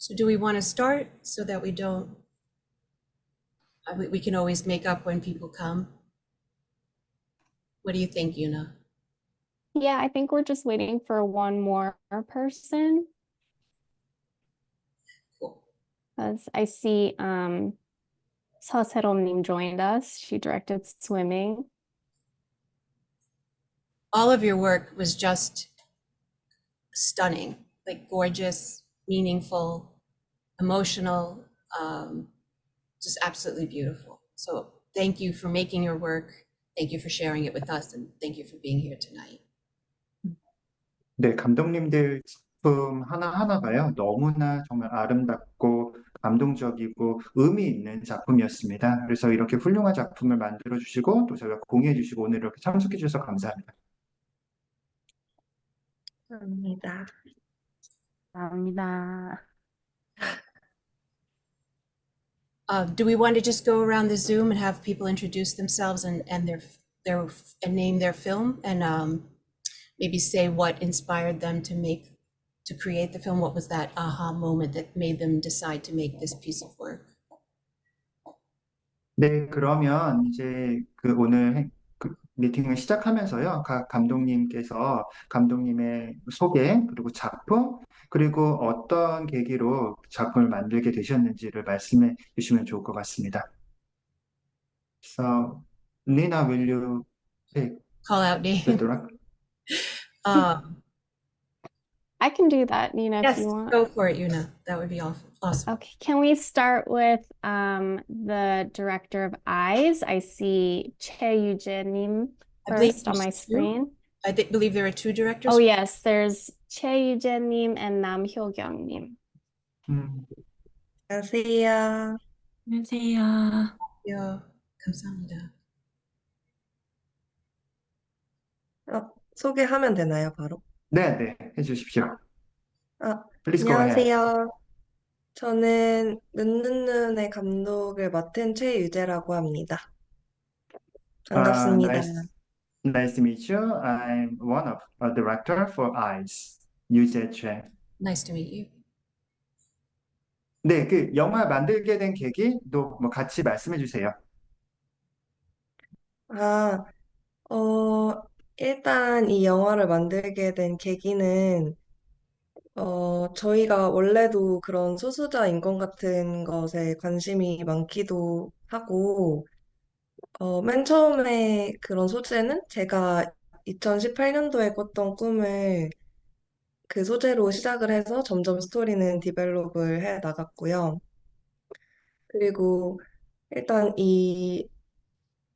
So do we want to start so that we don't, we can always make up when people come? What do you think, Yuna? Yeah, I think we're just waiting for one more person. Cool. As I see Serom-nim joined us. She directed swimming. All of your work was just stunning, like gorgeous, meaningful, emotional, just absolutely beautiful. So thank you for making your work. Thank you for sharing it with us, and thank you for being here tonight. 네, 감독님들 작품 하나하나가요, 너무나 정말 아름답고 감동적이고 의미 있는 작품이었습니다. 그래서 이렇게 훌륭한 작품을 만들어 주시고 또 저희가 공유해 주시고 오늘 이렇게 참석해 주셔서 감사합니다. 감사합니다. 감사합니다. Do we want to just go around the Zoom and have people introduce themselves and name their film and maybe say what inspired them to create the film? What was that aha moment that made them decide to make this piece of work? 네, 그러면 이제 오늘 미팅을 시작하면서요, 각 감독님께서 감독님의 소개, 그리고 작품, 그리고 어떤 계기로 작품을 만들게 되셨는지를 말씀해 주시면 좋을 것 같습니다. So, Nina, will you take Call out the name. direct? I can do that, Nina, if Yes, you want. go for it, Yuna. That would be awesome. Okay, can we start with the director of Eyes? I see Choi Yoo-jae-nim I believe first on my there's two. screen. I believe there are two directors. Oh yes, there's Choi Yoo-jae-nim and Nam Hyo-kyung-nim. 안녕하세요. 안녕하세요. Yeah, 감사합니다. 소개하면 되나요, 바로? 네, 네, 해주십시오. Please go ahead. 안녕하세요. 저는 눈눈눈의 감독을 맡은 최유재라고 합니다. 반갑습니다. Nice to meet you. I'm one of a director for Eyes, 유재 최. Nice to meet you. 네, 영화 만들게 된 계기도 뭐 같이 말씀해 주세요. 일단 이 영화를 만들게 된 계기는 저희가 원래도 그런 소수자 인권 같은 것에 관심이 많기도 하고, 맨 처음에 그런 소재는 제가 2018년도에 꿨던 꿈을 그 소재로 시작을 해서 점점 스토리는 디벨롭을 해 나갔고요. 그리고 일단 이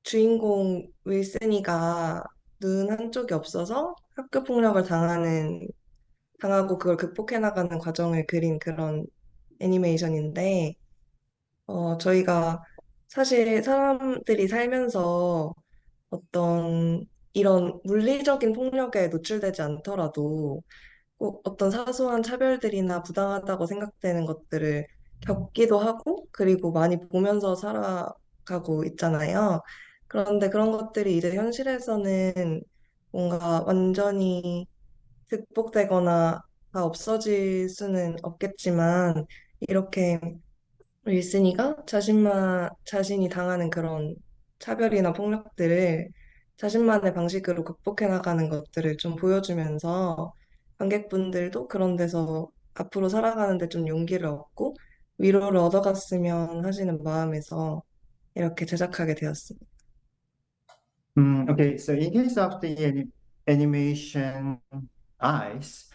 주인공 윌슨이가 눈 한쪽이 없어서 학교 폭력을 당하고 그걸 극복해 나가는 과정을 그린 그런 애니메이션인데, 저희가 사실 사람들이 살면서 어떤 이런 물리적인 폭력에 노출되지 않더라도 꼭 어떤 사소한 차별들이나 부당하다고 생각되는 것들을 겪기도 하고, 그리고 많이 보면서 살아가고 있잖아요. 그런데 그런 것들이 이제 현실에서는 뭔가 완전히 극복되거나 다 없어질 수는 없겠지만, 이렇게 윌슨이가 자신이 당하는 그런 차별이나 폭력들을 자신만의 방식으로 극복해 나가는 것들을 좀 보여주면서 관객분들도 그런 데서 앞으로 살아가는 데 좀 용기를 얻고 위로를 얻어갔으면 하시는 마음에서 이렇게 제작하게 되었습니다. Okay, so in case of the animation Eyes,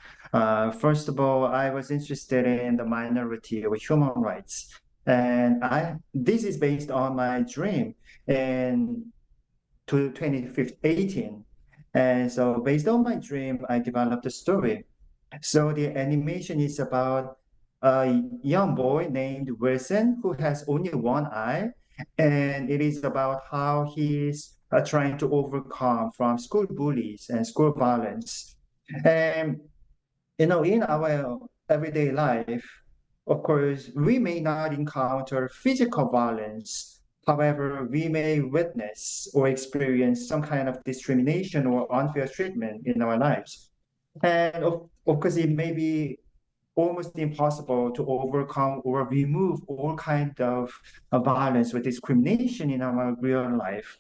first of all, I was interested in the minority of human rights, and this is based on my dream in 2018, and so based on my dream, I developed a story. So the animation is about a young boy named Wilson who has only one eye, and it is about how he's trying to overcome from school bullies and school violence. And in our everyday life, of course, we may not encounter physical violence. However, we may witness or experience some kind of discrimination or unfair treatment in our lives. And of course, it may be almost impossible to overcome or remove all kind of violence or discrimination in our real life.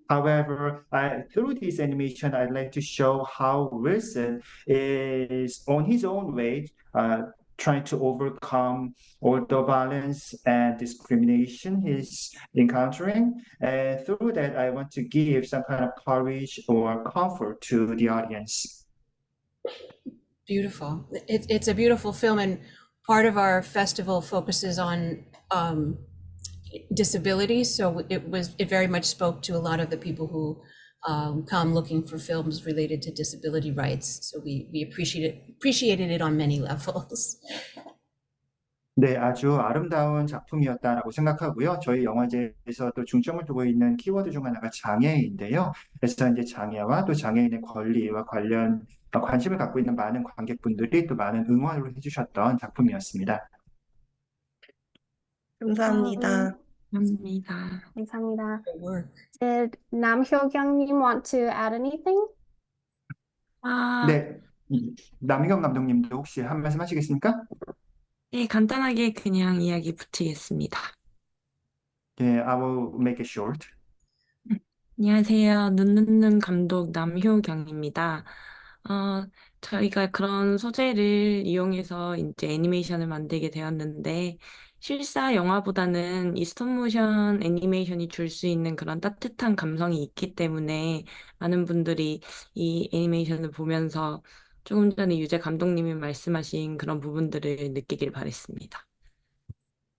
However, through this animation, I'd like to show how Wilson is on his own way, trying to overcome all the violence and discrimination he's encountering. And through that, I want to give some kind of courage or comfort to the audience. Beautiful. It's a beautiful film, and part of our festival focuses on disability. So it very much spoke to a lot of the people who come looking for films related to disability rights. So we appreciated it on many levels. 네, 아주 아름다운 작품이었다라고 생각하고요. 저희 영화제에서 또 중점을 두고 있는 키워드 중 하나가 장애인인데요. 그래서 이제 장애와 또 장애인의 권리와 관련 관심을 갖고 있는 많은 관객분들이 또 많은 응원을 해주셨던 작품이었습니다. 감사합니다. 감사합니다. 감사합니다. Good work. Did 남효경님 want to add anything? 네, 남희경 감독님도 혹시 한 말씀 하시겠습니까? 네, 간단하게 그냥 이야기 붙이겠습니다. 네, I will make it short. 안녕하세요. 눈 감독 남효경입니다. 저희가 그런 소재를 이용해서 이제 애니메이션을 만들게 되었는데, 실사 영화보다는 이 스톱모션 애니메이션이 줄 수 있는 그런 따뜻한 감성이 있기 때문에 많은 분들이 이 애니메이션을 보면서 조금 전에 유재 감독님이 말씀하신 그런 부분들을 느끼길 바랬습니다.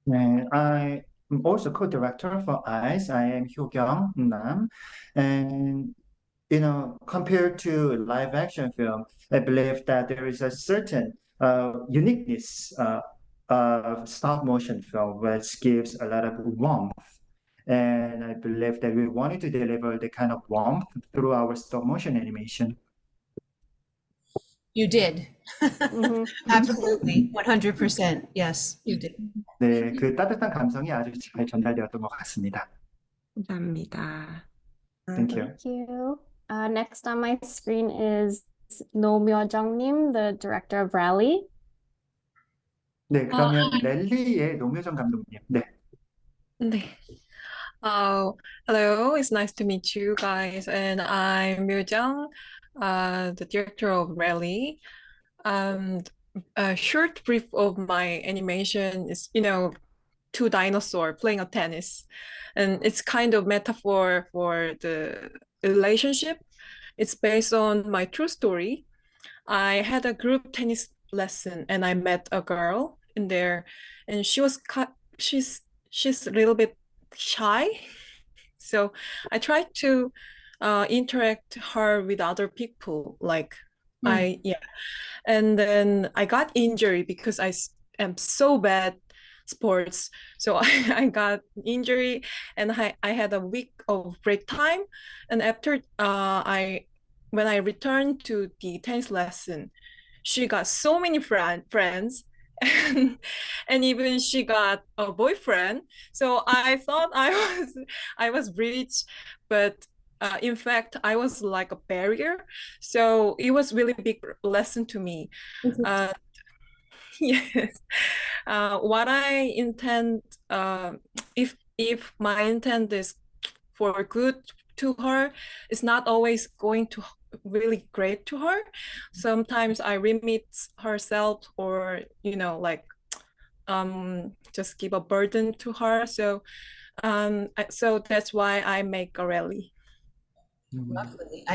네, I am also co-director for EYES. I am Hyo-kyung Nam. And, compared to live action film, I believe that there is a certain uniqueness of stop motion film, which gives a lot of warmth. And I believe that we wanted to deliver the kind of warmth through our stop motion animation. You did. Mhm. Absolutely. 100%. Yes, you did. 네, 그 따뜻한 감성이 아주 잘 전달되었던 것 같습니다. 감사합니다. Thank you. Thank you. Next on my screen is No Myo-jung-nim, the director of Rally. 네, 그러면 랠리의 노묘정 감독님. 네. 네. Hello, it's nice to meet you guys. And I'm Myo Jung, the director of Rally. A short brief of my animation is, two dinosaurs playing a tennis. And it's kind of metaphor for the relationship. It's based on my true story. I had a group tennis lesson and I met a girl in there, and she's a little bit shy. So I tried to interact her with other people, like and then I got injury because I am so bad sports. So I got injury and I had a week of break time. And after when I returned to the tennis lesson, she got so many friends and even she got a boyfriend. So I thought I was rich, but in fact I was like a barrier. So it was really big lesson to me. Yes. What I intend, if my intent is for good to her, it's not always going to really great to her. Sometimes I remit herself, or just give a burden to her. So so that's why I make a rally. Lovely.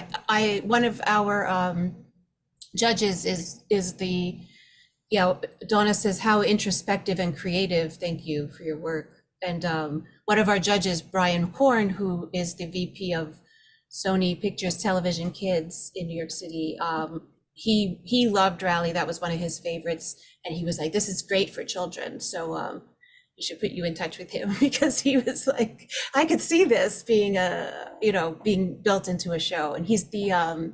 One of our judges is the, Donna says, how introspective and creative. Thank you for your work. And one of our judges, Brian Horn, who is the VP of Sony Pictures Television Kids in New York City, he loved Rally. That was one of his favorites. And he was like, this is great for children. So we should put you in touch with him, because he was like, I could see this being being built into a show. And he's the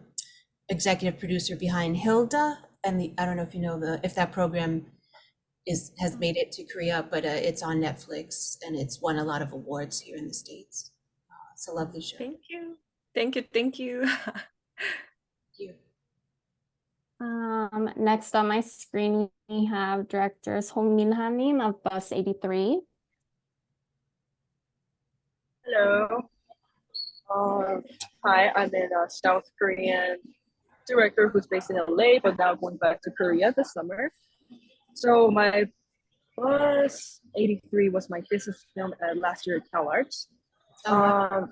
executive producer behind Hilda. And I don't know if you know if that program has made it to Korea, but it's on Netflix and it's won a lot of awards here in the States. It's a lovely show. Thank you. Thank you. Thank you. Thank you. Next on my screen, we have director Song Min-ha 님 of Bus 83. Hello. Hi, I'm a South Korean director who's based in LA, but now going back to Korea this summer. So my Bus 83 was my business film last year at CalArts.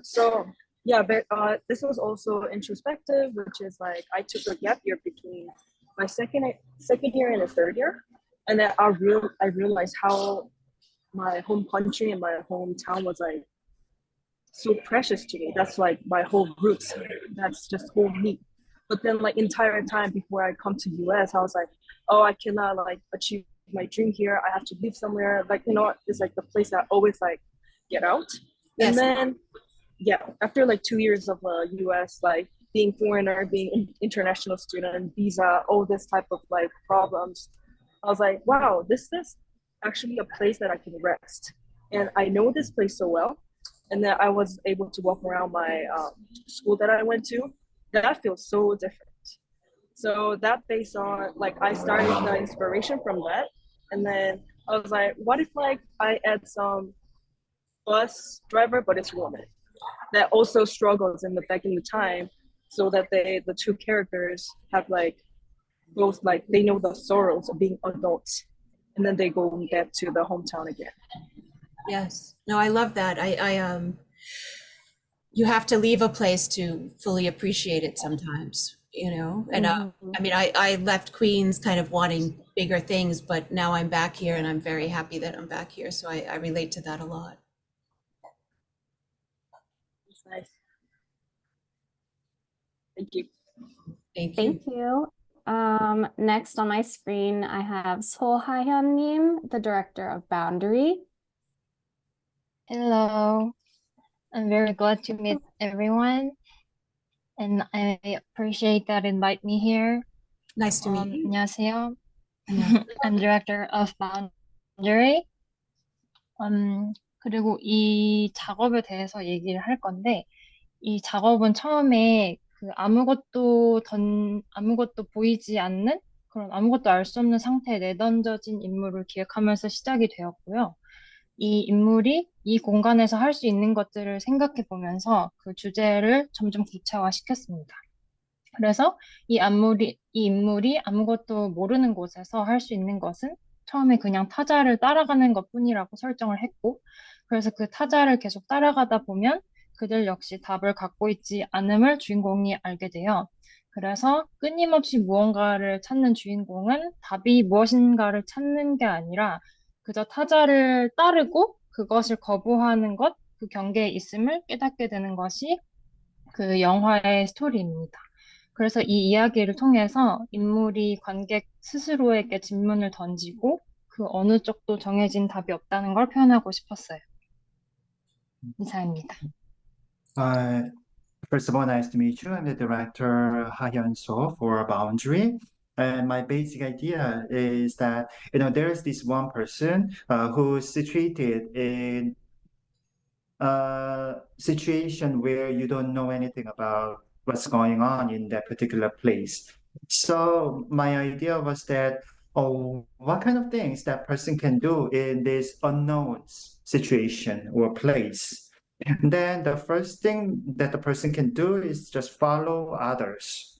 So yeah, but this was also introspective, which is like I took a gap year between my second year and a third year, and then I realized how my home country and my hometown was like so precious to me. That's like my whole roots. That's just whole me. But then like entire time before I come to US, I was like, oh, I cannot like achieve my dream here. I have to live somewhere. Like, you know, it's like the place that I always like get out. Yes. And then yeah, after like 2 years of US, like being foreigner, being international student, visa, all this type of like problems, I was like, wow, this is actually a place that I can rest. And I know this place so well. And then I was able to walk around my school that I went to. That feels so different. So that based on, like, I started the inspiration from that. And then I was like, what if like I add some bus driver, but it's woman, that also struggles in the beginning time, so that the two characters have like both like they know the sorrows of being adults, and then they go back to the hometown again. Yes. No, I love that. You have to leave a place to fully appreciate it sometimes, you know? And Mhm. I mean, I left Queens kind of wanting bigger things, but now I'm back here and I'm very happy that I'm back here. So I relate to that a lot. It's nice. Thank you. Thank you. Thank you. Next on my screen, I have So Ha-hyun 님, the director of Boundary. Hello, I'm very glad to meet everyone, and I appreciate that invite me here. Nice to meet you. 안녕하세요. Yeah. I'm director of Boundary. 그리고 이 작업에 대해서 얘기를 할 건데, 이 작업은 처음에 그 아무것도 보이지 않는 그런 아무것도 알 수 없는 상태에 내던져진 인물을 기획하면서 시작이 되었고요. 이 인물이 이 공간에서 할 수 있는 것들을 생각해 보면서 그 주제를 점점 구체화시켰습니다. 그래서 이 인물이 아무것도 모르는 곳에서 할 수 있는 것은 처음에 그냥 타자를 따라가는 것뿐이라고 설정을 했고, 그래서 그 타자를 계속 따라가다 보면 그들 역시 답을 갖고 있지 않음을 주인공이 알게 돼요. 그래서 끊임없이 무언가를 찾는 주인공은 답이 무엇인가를 찾는 게 아니라 그저 타자를 따르고 그것을 거부하는 것, 그 경계에 있음을 깨닫게 되는 것이 그 영화의 스토리입니다. 그래서 이 이야기를 통해서 인물이 관객 스스로에게 질문을 던지고 그 어느 쪽도 정해진 답이 없다는 걸 표현하고 싶었어요. 이상입니다. First of all, nice to meet you. I'm the director Ha-hyun So for Boundary. And my basic idea is that, you know, there's this one person who's situated in a situation where you don't know anything about what's going on in that particular place. So my idea was that, oh, what kind of things that person can do in this unknown situation or place? And then the first thing that the person can do is just follow others.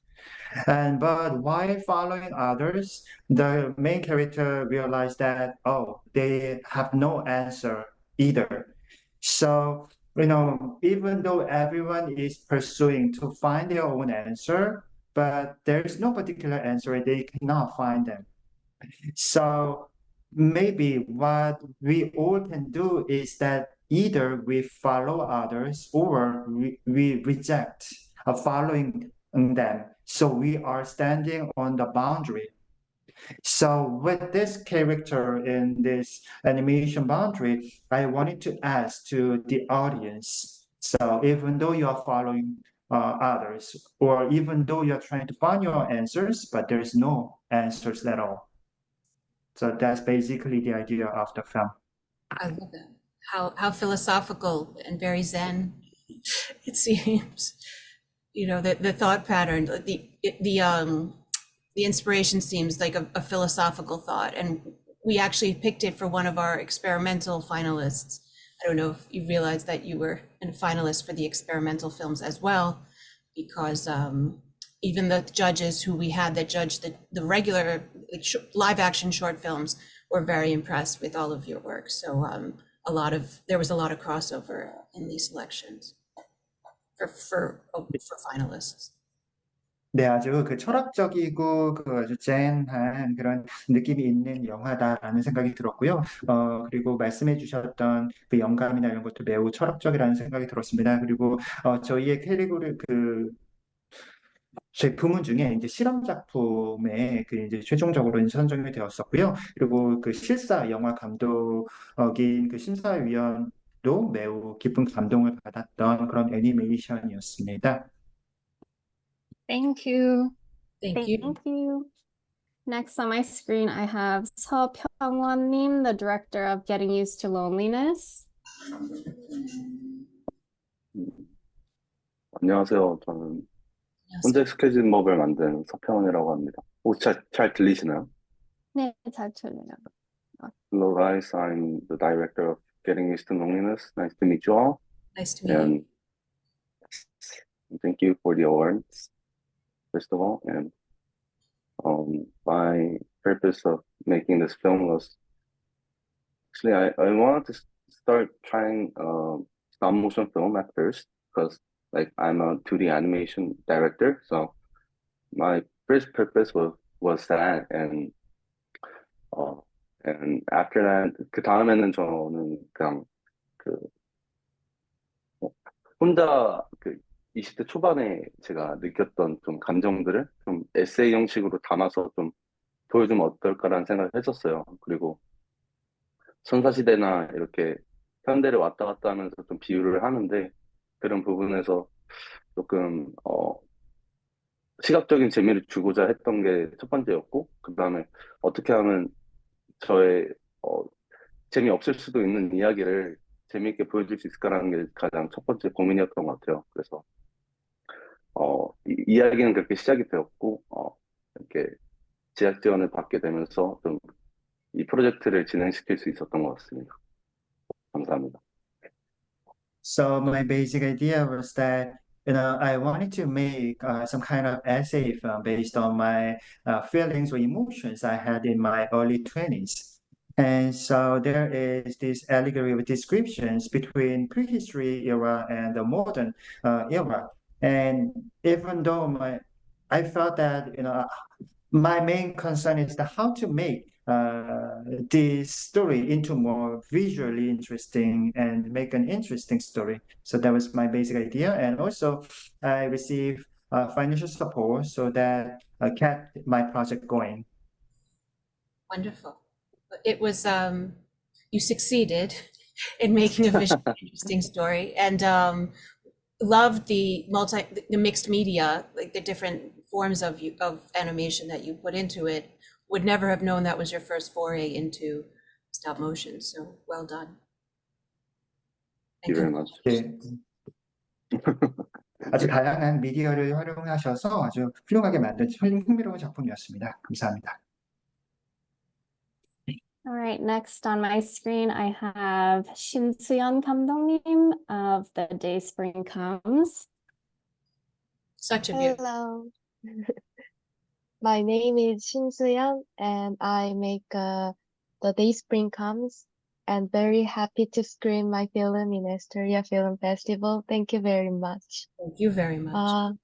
But while following others, the main character realized that, oh, they have no answer either. So, you know, even though everyone is pursuing to find their own answer, but there's no particular answer, they cannot find them. So maybe what we all can do is that either we follow others or we reject following them. So we are standing on the boundary. So with this character in this animation Boundary, I wanted to ask to the audience. So even though you are following others, or even though you're trying to find your answers, but there's no answers at all. So that's basically the idea of the film. I love that. How philosophical and very zen it seems. You know, the thought pattern, the inspiration seems like a philosophical thought, and we actually picked it for one of our experimental finalists. I don't know if you realized that you were a finalist for the experimental films as well, because even the judges who we had that judged the regular like, live action short films were very impressed with all of your work. So there was a lot of crossover in these selections for finalists. 네, 아주 그 철학적이고 그 아주 젠한 그런 느낌이 있는 영화다라는 생각이 들었고요. 그리고 말씀해 주셨던 그 영감이나 이런 것도 매우 철학적이라는 생각이 들었습니다. 그리고 저희의 캐리고리 그 제품은 중에 이제 실험 작품에 그 이제 최종적으로 이제 선정이 되었었고요. 그리고 그 실사 영화 감독인 그 심사위원도 매우 깊은 감동을 받았던 그런 애니메이션이었습니다. Thank you. Thank you. Thank you. Next on my screen, I have Seo Pyong-won-nim, the director of Getting Used to Loneliness. 안녕하세요. 저는 혼자 스케치북을 만든 서평원이라고 합니다. 혹시 잘 들리시나요? 네, 잘 들려요. Hello guys, I'm the director of Getting Used to Loneliness. Nice to meet you all. Nice to meet you. And thank you for the awards, first of all. And my purpose of making this film was actually I wanted to start trying stop motion film at first because like I'm a 2D animation director, so my first purpose was that, and after that 그 다음에는 저는 그냥 그 혼자 그 20대 초반에 제가 느꼈던 좀 감정들을 좀 에세이 형식으로 담아서 좀 보여주면 어떨까라는 생각을 했었어요. 그리고 선사시대나 이렇게 현대를 왔다 갔다 하면서 좀 비유를 하는데 그런 부분에서 조금 시각적인 재미를 주고자 했던 게 첫 번째였고, 그 다음에 어떻게 하면 저의 재미없을 수도 있는 이야기를 재미있게 보여줄 수 있을까라는 게 가장 첫 번째 고민이었던 것 같아요. 그래서 이야기는 그렇게 시작이 되었고 이렇게 제작 지원을 받게 되면서 좀 이 프로젝트를 진행시킬 수 있었던 것 같습니다. 감사합니다. So my basic idea was that I wanted to make some kind of essay film based on my feelings or emotions I had in my early 20s. And so there is this allegory of descriptions between prehistory era and the modern era. And even though I felt that my main concern is that how to make this story into more visually interesting and make an interesting story. So that was my basic idea. And also I received financial support so that I kept my project going. Wonderful. It was, you succeeded in making a visually interesting story, and loved the mixed media, like the different forms of animation that you put into it. Would never have known that was your first foray into stop motion. So well done. Thank you very much. 네. 아주 다양한 미디어를 활용하셔서 아주 훌륭하게 만든 흥미로운 작품이었습니다. 감사합니다. All right, next on my screen, I have Shin Soo-yeon 감독님 of The Day Spring Comes. Such a beautiful. Hello. My name is Shin Soo-yeon, and I make The Day Spring Comes, and very happy to screen my film in Astoria Film Festival. Thank you very much. Thank you very much.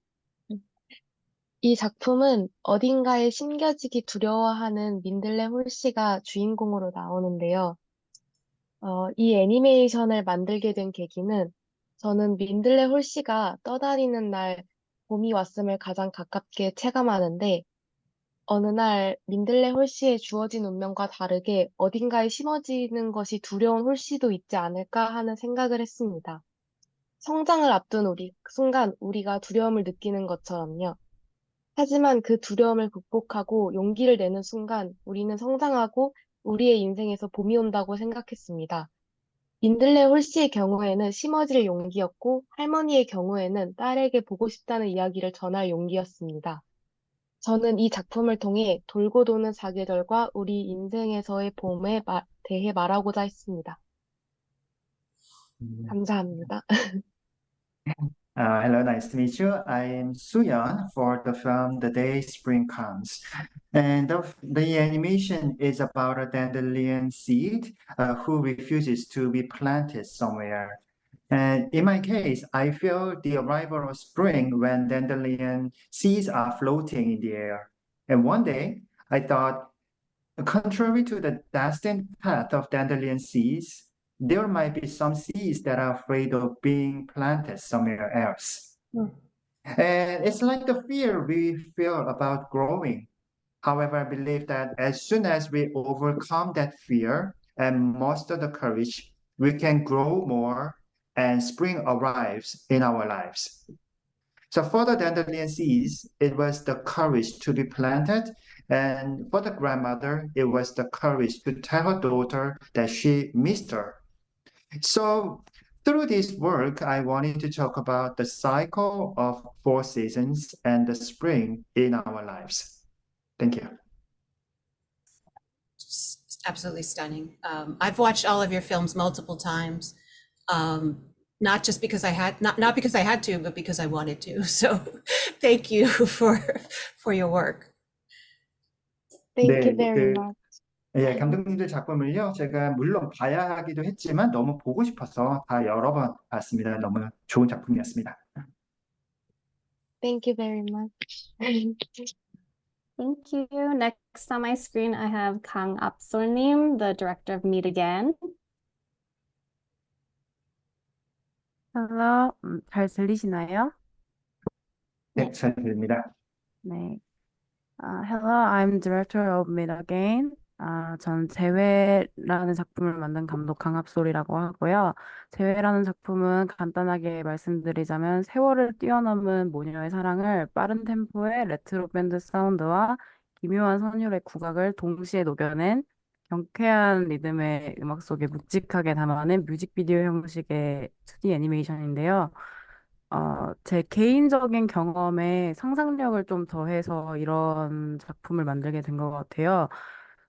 이 작품은 어딘가에 심겨지기 두려워하는 민들레 홀씨가 주인공으로 나오는데요. 이 애니메이션을 만들게 된 계기는 저는 민들레 홀씨가 떠다니는 날 봄이 왔음을 가장 가깝게 체감하는데 어느 날 민들레 홀씨에 주어진 운명과 다르게 어딘가에 심어지는 것이 두려운 홀씨도 있지 않을까 하는 생각을 했습니다. 성장을 앞둔 순간 우리가 두려움을 느끼는 것처럼요. 하지만 그 두려움을 극복하고 용기를 내는 순간 우리는 성장하고 우리의 인생에서 봄이 온다고 생각했습니다. 민들레 홀씨의 경우에는 심어질 용기였고 할머니의 경우에는 딸에게 보고 싶다는 이야기를 전할 용기였습니다. 저는 이 작품을 통해 돌고 도는 사계절과 우리 인생에서의 봄에 대해 말하고자 했습니다. 감사합니다. Hello, nice to meet you. I am Suyeon for the film The Day Spring Comes. And the animation is about a dandelion seed who refuses to be planted somewhere. And in my case, I feel the arrival of spring when dandelion seeds are floating in the air. And one day, I thought, contrary to the destined path of dandelion seeds, there might be some seeds that are afraid of being planted somewhere else. And it's like the fear we feel about growing. However, I believe that as soon as we overcome that fear and muster the courage, we can grow more and spring arrives in our lives. So for the dandelion seeds, it was the courage to be planted. And for the grandmother, it was the courage to tell her daughter that she missed her. So through this work, I wanted to talk about the cycle of 4 seasons and the spring in our lives. Thank you. Just absolutely stunning. I've watched all of your films multiple times, not just because I had, not because I had to, but because I wanted to. So thank you for your work. Thank you 네, very much. 예, 감독님들 작품을요, 제가 물론 봐야 하기도 했지만 너무 보고 싶어서 다 여러 번 봤습니다. 너무 좋은 작품이었습니다. Thank you very much. Thank you. Next on my screen, I have Kang Apsolnim, the director of Meet Again. Hello, 잘 들리시나요? 네, 잘 들립니다. 네. Hello, I'm director of Meet Again. 전 재회라는 작품을 만든 감독 강합솔이라고 하고요. 재회라는 작품은 간단하게 말씀드리자면 세월을 뛰어넘은 모녀의 사랑을 빠른 템포의 레트로 밴드 사운드와 기묘한 선율의 국악을 동시에 녹여낸 경쾌한 리듬의 음악 속에 묵직하게 담아낸 뮤직비디오 형식의 2D 애니메이션인데요. 제 개인적인 경험에 상상력을 좀 더해서 이런 작품을 만들게 된 것 같아요.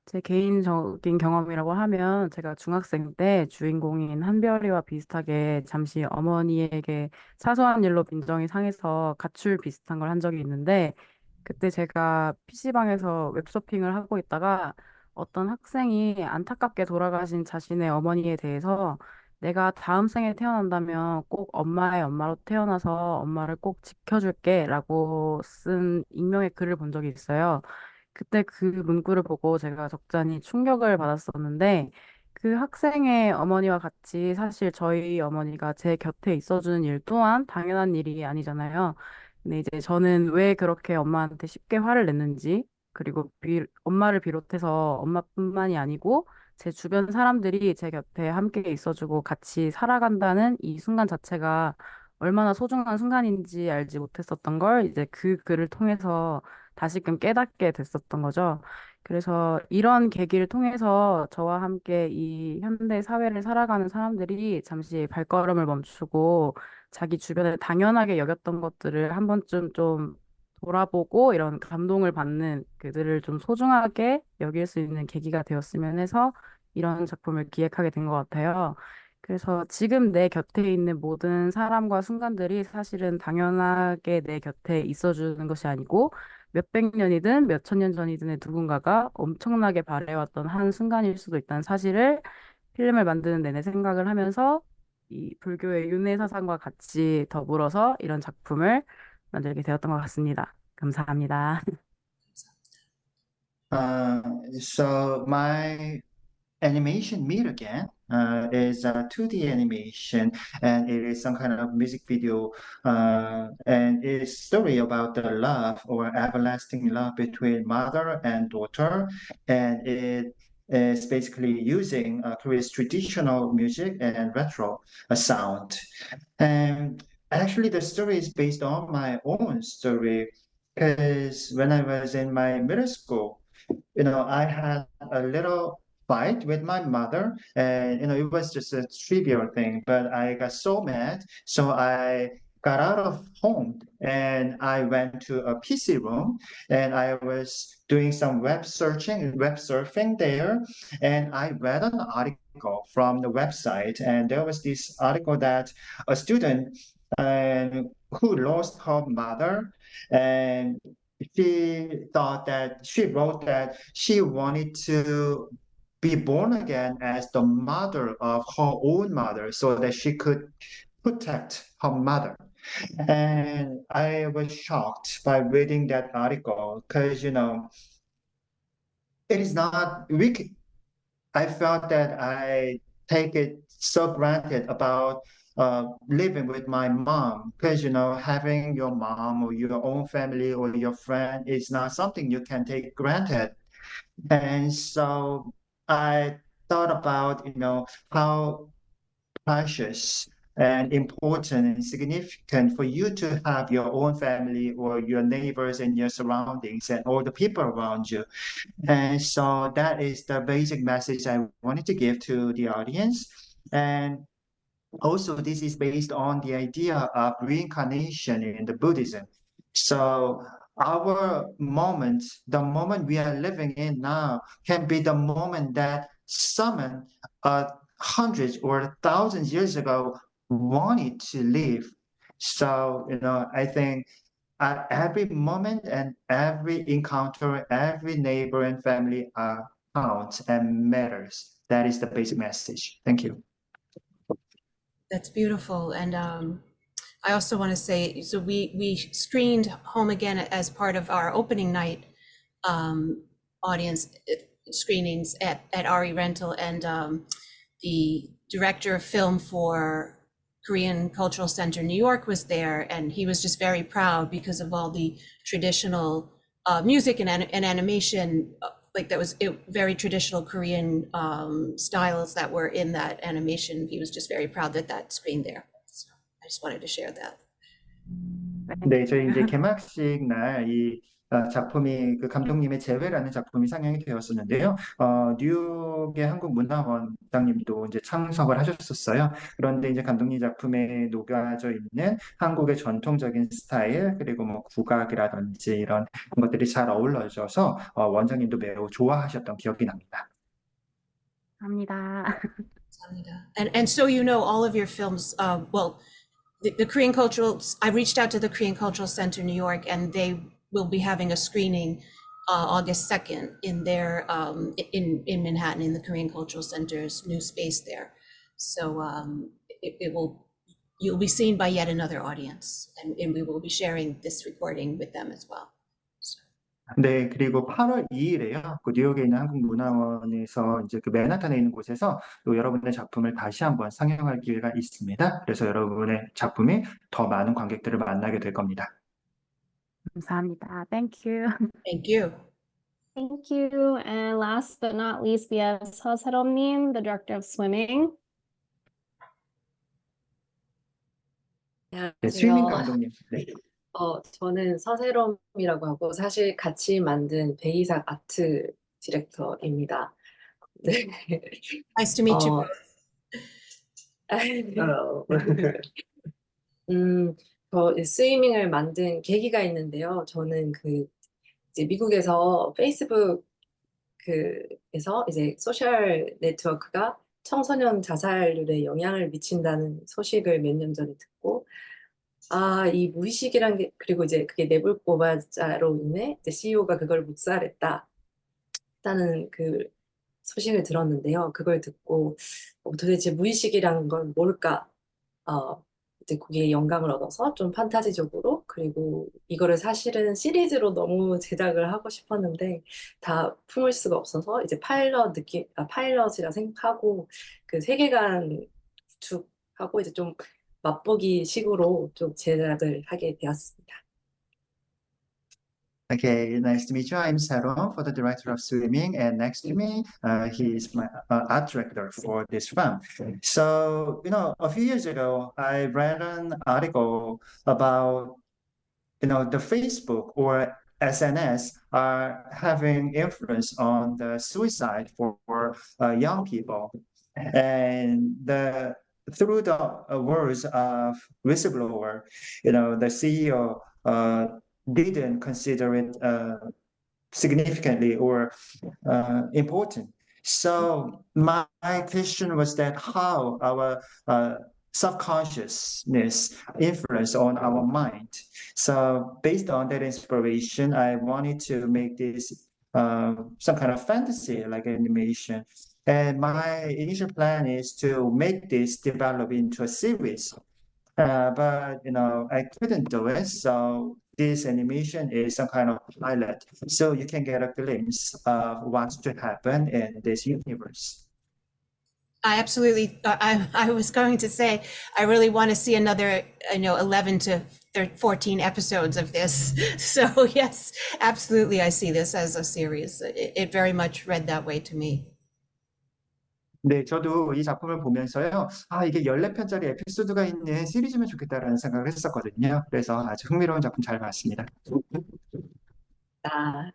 제 개인적인 경험이라고 하면 제가 중학생 때 주인공인 한별이와 비슷하게 잠시 어머니에게 사소한 일로 빈정이 상해서 가출 비슷한 걸 한 적이 있는데 그때 제가 PC방에서 웹서핑을 하고 있다가 어떤 학생이 안타깝게 돌아가신 자신의 어머니에 대해서 내가 다음 생에 태어난다면 꼭 엄마의 엄마로 태어나서 엄마를 꼭 지켜줄게 라고 쓴 익명의 글을 본 적이 있어요. 그때 그 문구를 보고 제가 적잖이 충격을 받았었는데 그 학생의 어머니와 같이 사실 저희 어머니가 제 곁에 있어주는 일 또한 당연한 일이 아니잖아요. 근데 이제 저는 왜 그렇게 엄마한테 쉽게 화를 냈는지 그리고 엄마를 비롯해서 엄마뿐만이 아니고 제 주변 사람들이 제 곁에 함께 있어주고 같이 살아간다는 이 순간 자체가 얼마나 소중한 순간인지 알지 못했었던 걸 이제 그 글을 통해서 다시금 깨닫게 됐었던 거죠. 그래서 이런 계기를 통해서 저와 함께 이 현대 사회를 살아가는 사람들이 잠시 발걸음을 멈추고 자기 주변에 당연하게 여겼던 것들을 한 번쯤 좀 돌아보고 이런 감동을 받는 그들을 좀 소중하게 여길 수 있는 계기가 되었으면 해서 이런 작품을 기획하게 된 것 같아요. 그래서 지금 내 곁에 있는 모든 사람과 순간들이 사실은 당연하게 내 곁에 있어주는 것이 아니고 몇백 년이든 몇천 년 전이든의 누군가가 엄청나게 바래왔던 한 순간일 수도 있다는 사실을 필름을 만드는 내내 생각을 하면서 이 불교의 윤회 사상과 같이 더불어서 이런 작품을 만들게 되었던 것 같습니다. 감사합니다. So my animation Meet Again is a 2D animation, and it is some kind of music video, and it is story about the love or everlasting love between mother and daughter, and it is basically using Korea's traditional music and retro sound. And actually, the story is based on my own story, because when I was in my middle school, I had a little fight with my mother, and it was just a trivial thing, but I got so mad, so I got out of home and I went to a PC room and I was doing some web surfing there, and I read an article from the website, and there was this article that a student who lost her mother, and she wrote that she wanted to be born again as the mother of her own mother so that she could protect her mother. And I was shocked by reading that article because, it is not, I felt that I take it so granted about living with my mom because, having your mom or your own family or your friend is not something you can take granted. And so I thought about, how precious and important and significant for you to have your own family or your neighbors and your surroundings and all the people around you. And so that is the basic message I wanted to give to the audience. And also, this is based on the idea of reincarnation in the Buddhism. So our moment, the moment we are living in now, can be the moment that someone hundreds or thousands years ago wanted to live. So, I think at every moment and every encounter, every neighbor and family counts and matters. That is the basic message. Thank you. That's beautiful. And I also want to say, so we screened Home Again as part of our opening night audience screenings at RE Rental, and the director of film for Korean Cultural Center New York was there, and he was just very proud because of all the traditional music and animation, like that was very traditional Korean styles that were in that animation. He was just very proud that screened there. So I just wanted to share that. 네, 저희 이제 개막식 날 이 작품이 그 감독님의 재회라는 작품이 상영이 되었었는데요. 뉴욕의 한국문화원장님도 이제 참석을 하셨었어요. 그런데 이제 감독님 작품에 녹아져 있는 한국의 전통적인 스타일, 그리고 뭐 국악이라든지 이런 것들이 잘 어우러져서 원장님도 매우 좋아하셨던 기억이 납니다. 감사합니다. And so all of your films, well, the Korean Cultural, I reached out to the Korean Cultural Center New York, and they will be having a screening August 2nd in their in Manhattan, in the Korean Cultural Center's new space there. So you'll be seen by yet another audience, and we will be sharing this recording with them as well. 네, 그리고 8월 2일에요. 그 뉴욕에 있는 한국문화원에서 이제 그 맨하탄에 있는 곳에서 또 여러분의 작품을 다시 한번 상영할 기회가 있습니다. 그래서 여러분의 작품이 더 많은 관객들을 만나게 될 겁니다. 감사합니다. Thank you. Thank you. Thank you. And last but not least, we have 서세롬님, the director of swimming. 네, 스위밍 감독님. 네. 저는 서세롬이라고 하고 사실 같이 만든 베이삭 아트 디렉터입니다. 네. Nice to meet you. 저 스위밍을 만든 계기가 있는데요. 저는 이제 미국에서 페이스북에서 이제 소셜 네트워크가 청소년 자살률에 영향을 미친다는 소식을 몇 년 전에 듣고, 이 무의식이란 게, 그리고 이제 그게 내불꼬바자로 인해 이제 CEO가 그걸 묵살했다는 그 소식을 들었는데요. 그걸 듣고 도대체 무의식이라는 건 뭘까? 이제 거기에 영감을 얻어서 좀 판타지적으로, 그리고 이거를 사실은 시리즈로 너무 제작을 하고 싶었는데 다 품을 수가 없어서 이제 파일럿이라 생각하고 그 세계관 구축하고 이제 좀 맛보기 식으로 좀 제작을 하게 되었습니다. Okay, nice to meet you. I'm Saron, for the director of swimming, and next to me, he is my art director for this film. So, a few years ago, I read an article about, the Facebook or SNS are having influence on the suicide for young people. And the through the words of whistleblower, the CEO didn't consider it significantly or important. So my question was that how our subconsciousness influence on our mind. So based on that inspiration, I wanted to make this some kind of fantasy like animation. And my initial plan is to make this develop into a series. But I couldn't do it. So this animation is some kind of pilot. So you can get a glimpse of what's to happen in this universe. I absolutely, I was going to say, I really want to see another, 11 to 14 episodes of this. So yes, absolutely, I see this as a series. It very much read that way to me. 네, 저도 이 작품을 보면서요. 이게 14편짜리 에피소드가 있는 시리즈면 좋겠다라는 생각을 했었거든요. 그래서 아주 흥미로운 작품 잘 봤습니다. 아,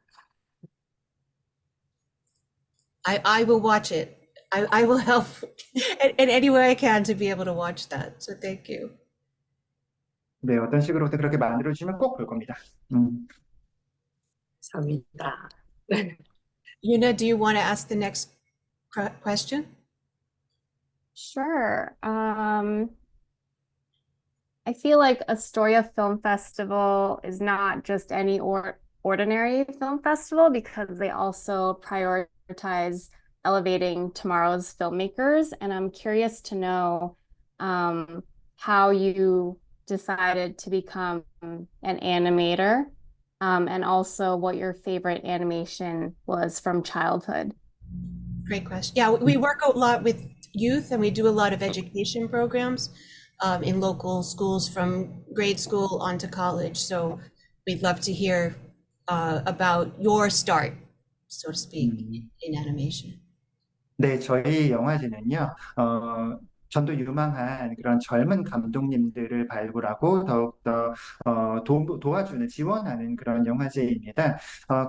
I will watch it. I will help in any way I can to be able to watch that. So thank you. 네, 어떤 식으로든 그렇게 만들어주시면 꼭 볼 겁니다. 감사합니다. Yuna, do you want to ask the next question? Sure. I feel like Astoria Film Festival is not just any ordinary film festival because they also prioritize elevating tomorrow's filmmakers. And I'm curious to know how you decided to become an animator, and also what your favorite animation was from childhood. Great question. Yeah, we work a lot with youth and we do a lot of education programs in local schools from grade school on to college. So we'd love to hear about your start, so to speak, in animation. 네, 저희 영화제는요, 전도 유망한 그런 젊은 감독님들을 발굴하고 더욱더 도와주는, 지원하는 그런 영화제입니다.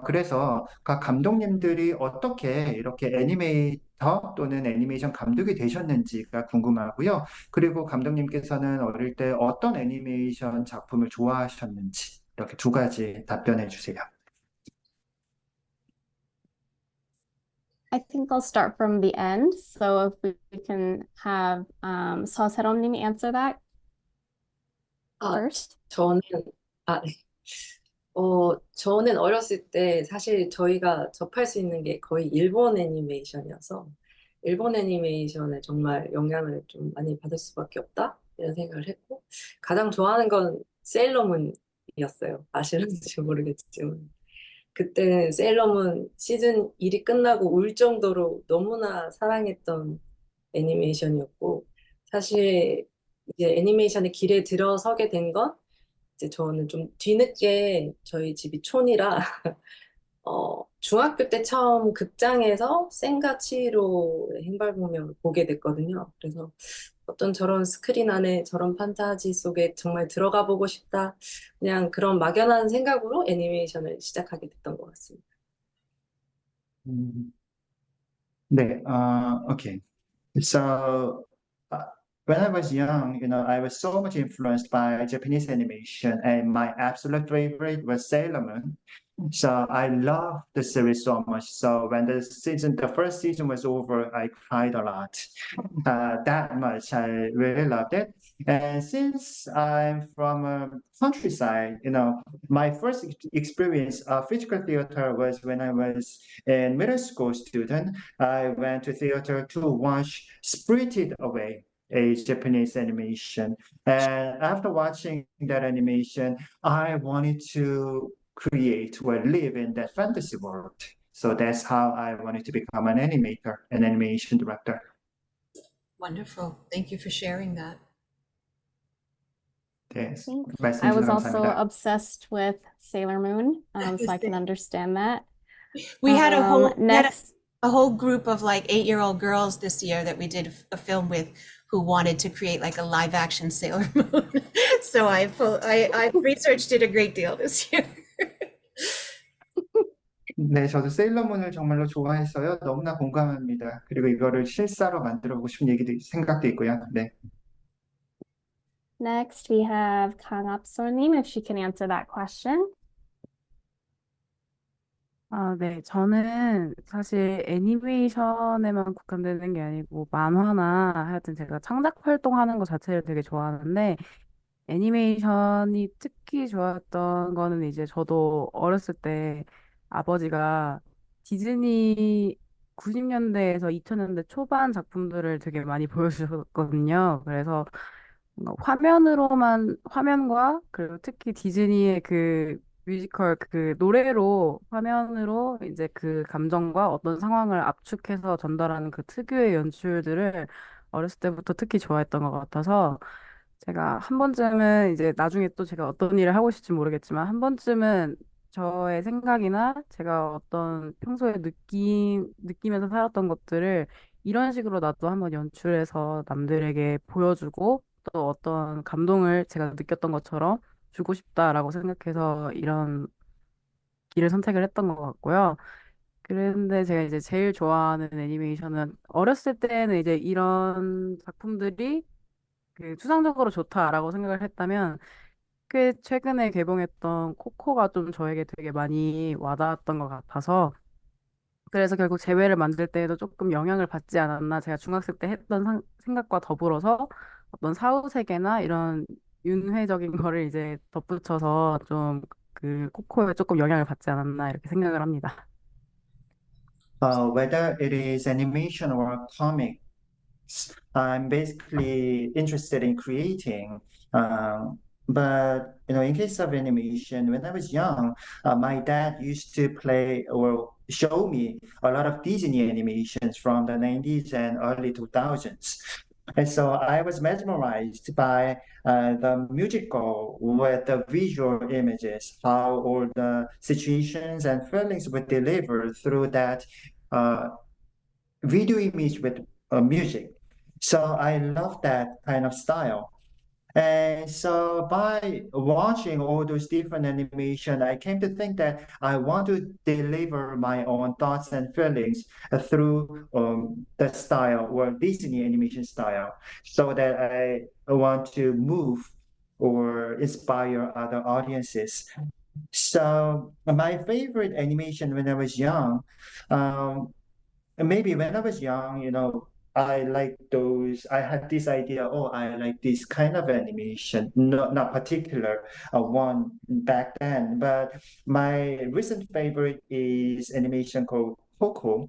그래서 각 감독님들이 어떻게 이렇게 애니메이터 또는 애니메이션 감독이 되셨는지가 궁금하고요. 그리고 감독님께서는 어릴 때 어떤 애니메이션 작품을 좋아하셨는지 이렇게 두 가지 답변해 주세요. I think I'll start from the end. So if we can have 서세롬님이 answer that first. 저는 저는 어렸을 때 사실 저희가 접할 수 있는 게 거의 일본 애니메이션이어서 일본 애니메이션에 정말 영향을 좀 많이 받을 수밖에 없다 이런 생각을 했고 가장 좋아하는 건 세일러문이었어요. 아시는지 모르겠지만 그때 세일러문 시즌 1이 끝나고 울 정도로 너무나 사랑했던 애니메이션이었고 사실 이제 애니메이션의 길에 들어서게 된 건 이제 저는 좀 뒤늦게 저희 집이 촌이라 중학교 때 처음 극장에서 센과 치히로의 행발보명을 보게 됐거든요. 그래서 어떤 저런 스크린 안에 저런 판타지 속에 정말 들어가 보고 싶다. 그냥 그런 막연한 생각으로 애니메이션을 시작하게 됐던 것 같습니다. 네, okay. So when I was young, I was so much influenced by Japanese animation, and my absolute favorite was Sailor Moon. So I love the series so much. So when the first season was over, I cried a lot. That much, I really loved it. And since I'm from a countryside, my first experience of physical theater was when I was a middle school student. I went to theater to watch Spirited Away, a Japanese animation. And after watching that animation, I wanted to create or live in that fantasy world. So that's how I wanted to become an animator, an animation director. Wonderful. Thank you for sharing that. Yes. I was also obsessed with Sailor Moon, so I can understand that. We had a whole group of like 8-year-old girls this year that we did a film with who wanted to create like a live action Sailor Moon. So I researched it a great deal this year. 네, 저도 세일러문을 정말로 좋아했어요. 너무나 공감합니다. 그리고 이거를 실사로 만들어 보고 싶은 생각도 있고요. 네. Next, we have Kang Apsor님, if she can answer that question. 네, 저는 사실 애니메이션에만 국한되는 게 아니고 만화나 하여튼 제가 창작 활동하는 것 자체를 되게 좋아하는데 애니메이션이 특히 좋았던 거는 이제 저도 어렸을 때 아버지가 디즈니 90년대에서 2000년대 초반 작품들을 되게 많이 보여주셨거든요. 그래서 뭔가 화면과 그리고 특히 디즈니의 그 뮤지컬 그 노래로 화면으로 이제 그 감정과 어떤 상황을 압축해서 전달하는 그 특유의 연출들을 어렸을 때부터 특히 좋아했던 것 같아서 제가 한 번쯤은 이제 나중에 또 제가 어떤 일을 하고 싶을지 모르겠지만 한 번쯤은 저의 생각이나 제가 어떤 평소에 느끼면서 살았던 것들을 이런 식으로 나도 한번 연출해서 남들에게 보여주고 또 어떤 감동을 제가 느꼈던 것처럼 주고 싶다라고 생각해서 이런 길을 선택을 했던 것 같고요. 그런데 제가 이제 제일 좋아하는 애니메이션은 어렸을 때는 이제 이런 작품들이 그 추상적으로 좋다라고 생각을 했다면 꽤 최근에 개봉했던 코코가 좀 저에게 되게 많이 와닿았던 것 같아서 그래서 결국 재회를 만들 때에도 조금 영향을 받지 않았나 제가 중학생 때 했던 생각과 더불어서 어떤 사후세계나 이런 윤회적인 거를 이제 덧붙여서 좀 그 코코에 조금 영향을 받지 않았나 이렇게 생각을 합니다. Whether it is animation or comic, I'm basically interested in creating. But in case of animation, when I was young, my dad used to play or show me a lot of Disney animations from the 90s and early 2000s. And so I was mesmerized by the musical with the visual images, how all the situations and feelings were delivered through that uh, video image with music. So I love that kind of style. And so by watching all those different animation, I came to think that I want to deliver my own thoughts and feelings through the style or Disney animation style, so that I want to move or inspire other audiences. So my favorite animation when I was young, um, and maybe when I was young, I like those, I had this idea, oh, I like this kind of animation, not particular one back then, but my recent favorite is animation called Coco.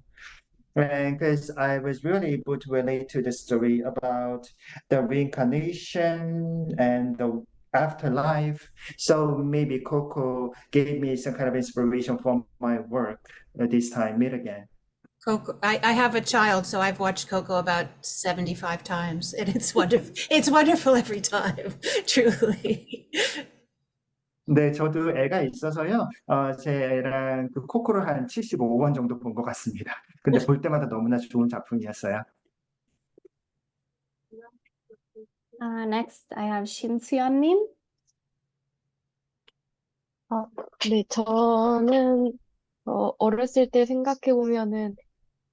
And because I was really able to relate to the story about the reincarnation and the afterlife. So maybe Coco gave me some kind of inspiration for my work this time, meet again. Coco, I have a child, so I've watched Coco about 75 times, and it's wonderful. It's wonderful every time, truly. 네, 저도 애가 있어서요. 제 애랑 그 코코를 한 75번 정도 본 것 같습니다. 근데 볼 때마다 너무나 좋은 작품이었어요. Next, I have 신수연님. 네, 저는 어렸을 때 생각해 보면은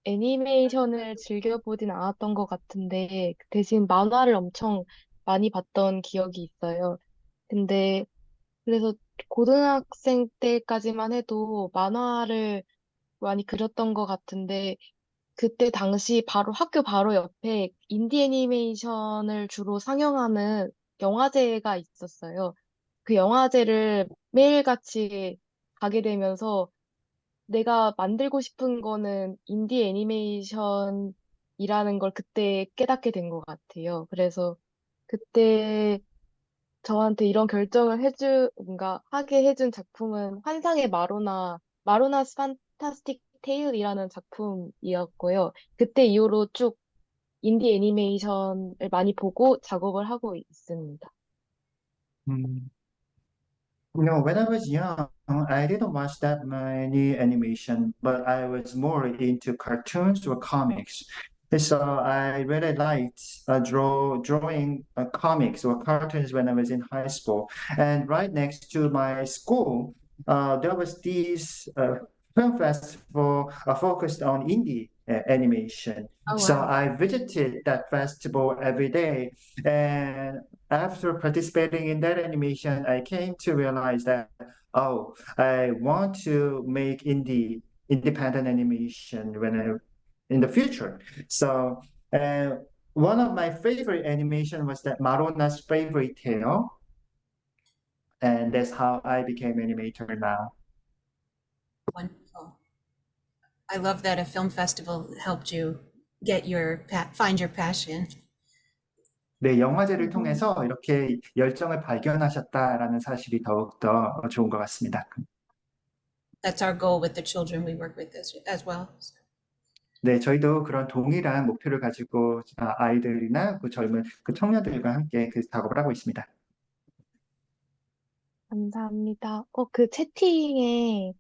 애니메이션을 즐겨보진 않았던 것 같은데 대신 만화를 엄청 많이 봤던 기억이 있어요. 근데 그래서 고등학생 때까지만 해도 만화를 많이 그렸던 것 같은데 그때 당시 바로 학교 바로 옆에 인디 애니메이션을 주로 상영하는 영화제가 있었어요. 그 영화제를 매일같이 가게 되면서 내가 만들고 싶은 거는 인디 애니메이션이라는 걸 그때 깨닫게 된 것 같아요. 그래서 그때 저한테 이런 결정을 뭔가 하게 해준 작품은 환상의 마로나스 판타스틱 테일이라는 작품이었고요. 그때 이후로 쭉 인디 애니메이션을 많이 보고 작업을 하고 있습니다. When I was young, I didn't watch that many animation, but I was more into cartoons or comics. So I really liked drawing comics or cartoons when I was in high school. And right next to my school, there was this film festival focused on indie animation. Oh, So wow. I visited that festival every day. And after participating in that animation, I came to realize that, oh, I want to make independent animation in the future. So one of my favorite animation was that Marona's Favorite Tale. And that's how I became animator now. Wonderful. I love that a film festival helped you find your passion. 네, 영화제를 통해서 이렇게 열정을 발견하셨다라는 사실이 더욱더 좋은 것 같습니다. That's our goal with the children we work with as well. 네, 저희도 그런 동일한 목표를 가지고 아이들이나 그 젊은 그 청년들과 함께 그 작업을 하고 있습니다. 감사합니다. 그 채팅에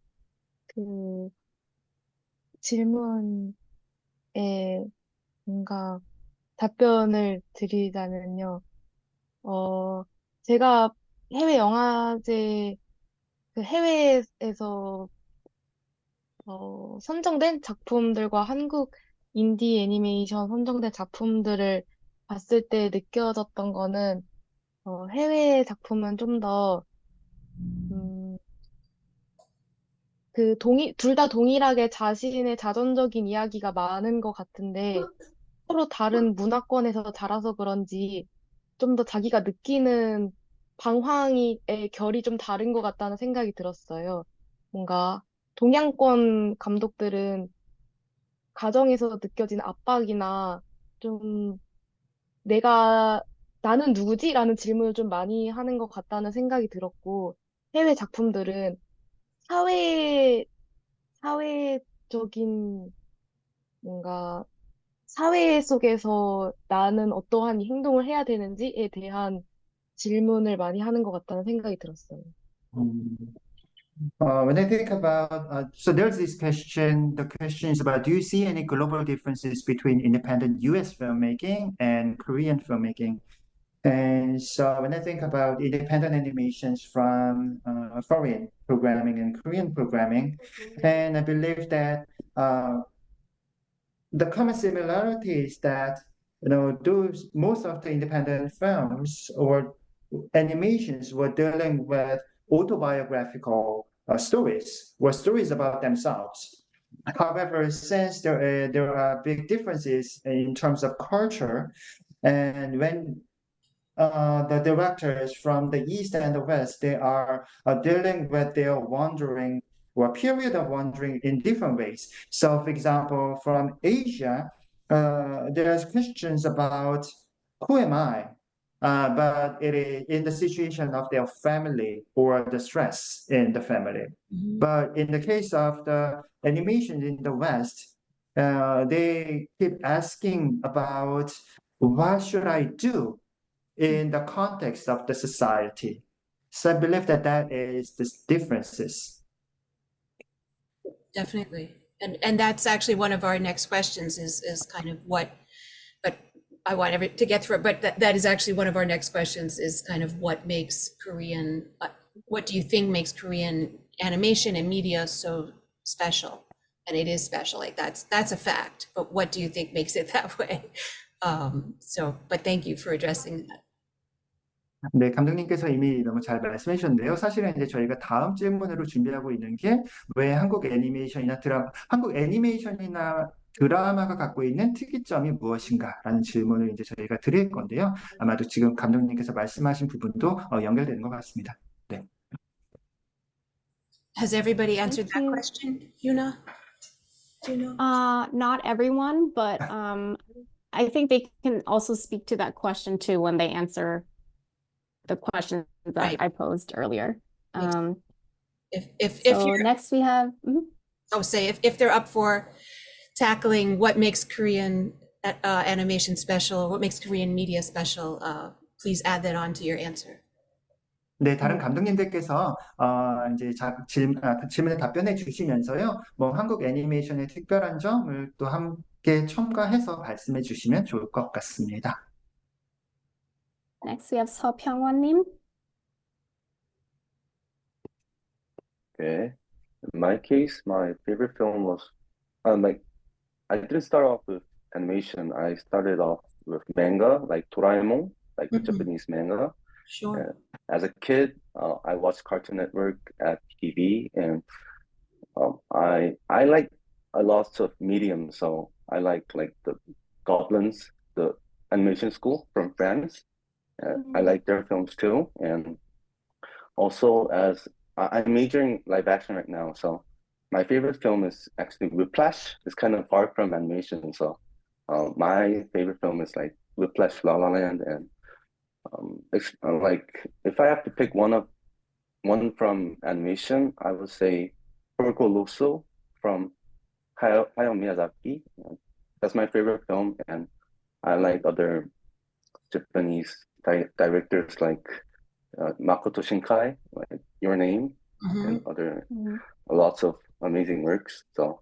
그 질문에 뭔가 답변을 드리자면요. 제가 해외 영화제, 그 해외에서 선정된 작품들과 한국 인디 애니메이션 선정된 작품들을 봤을 때 느껴졌던 거는, 해외 작품은 좀 더, 둘 다 동일하게 자신의 자전적인 이야기가 많은 것 같은데, 서로 다른 문화권에서 자라서 그런지 좀 더 자기가 느끼는 방황의 결이 좀 다른 것 같다는 생각이 들었어요. 뭔가 동양권 감독들은 가정에서 느껴지는 압박이나 좀 나는 누구지? 라는 질문을 좀 많이 하는 것 같다는 생각이 들었고, 해외 작품들은 사회, 사회적인 뭔가 사회 속에서 나는 어떠한 행동을 해야 되는지에 대한 질문을 많이 하는 것 같다는 생각이 들었어요. When I think about, so there's this question, the question is about, do you see any global differences between independent US filmmaking and Korean filmmaking? And so when I think about independent animations from foreign programming and Korean programming, and I believe that the common similarity is that, most of the independent films or animations were dealing with autobiographical stories or stories about themselves. However, since there are big differences in terms of culture, and when the directors from the East and the West, they are dealing with their wandering or period of wandering in different ways. So, for example, from Asia, there's questions about who am I? But it is in the situation of their family or the stress in the family. But in the case of the animation in the West, they keep asking about what should I do in the context of the society. So I believe that is the differences. Definitely. And that's actually one of our next questions is kind of what, but I want to get through it, but that is actually one of our next questions is kind of what makes Korean, what do you think makes Korean animation and media so special? And it is special, like that's a fact, but what do you think makes it that way? But thank you for addressing that. 네, 감독님께서 이미 너무 잘 말씀해 주셨는데요. 사실은 이제 저희가 다음 질문으로 준비하고 있는 게 왜 한국 애니메이션이나 드라마가 갖고 있는 특이점이 무엇인가라는 질문을 이제 저희가 드릴 건데요. 아마도 지금 감독님께서 말씀하신 부분도 연결되는 것 같습니다. 네. Has everybody answered that question, Yuna? Do you know? Not everyone, but I think they can also speak to that question too when they answer the question that Right. I posed earlier. If So you're, next we have, if they're up for tackling what makes Korean animation special, what makes Korean media special, please add that on to your answer. 네, 다른 감독님들께서 이제 질문에 답변해 주시면서요. 뭐 한국 애니메이션의 특별한 점을 또 함께 첨가해서 말씀해 주시면 좋을 것 같습니다. next we have 서평원님. Okay. In my case, my favorite film was I didn't start off with animation. I started off with manga, like Doraemon, like the Mhm. Japanese manga. Sure. As a kid, I watched Cartoon Network at TV, and I like a lot of mediums. So I like the Goblins, the animation school from France. I like their films too, and also as I'm majoring live action right now, so my favorite film is actually Whiplash. It's kind of far from animation, so my favorite film is like Whiplash, La La Land, and like if I have to pick one from animation, I would say Porco Rosso from Hayao Miyazaki. That's my favorite film, and I like other Japanese directors like Makoto Shinkai, like Your Name, and Mhm. other lots of amazing works. So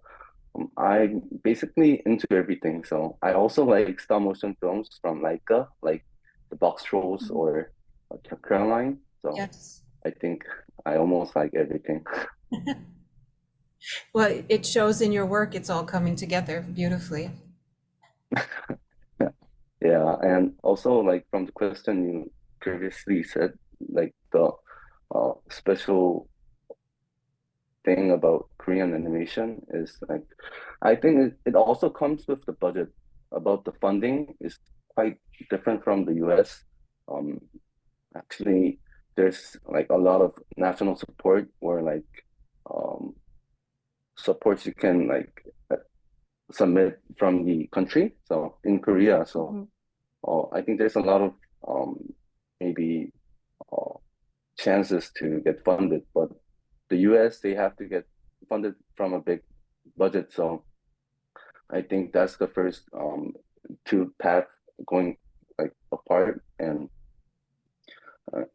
I'm basically into everything. So I also like stop motion films from Laika, like the Box Trolls or Caroline. So Yes. I think I almost like everything. Well, it shows in your work, it's all coming together beautifully. Yeah, and also like from the question you previously said, like the special thing about Korean animation is like I think it also comes with the budget. About the funding is quite different from the US. Um, Actually, there's like a lot of national support or like um, supports you can like submit from the country. So in Korea, so I think there's a lot of maybe uh, chances to get funded, but the US they have to get funded from a big budget. So I think that's the first two path going like apart, and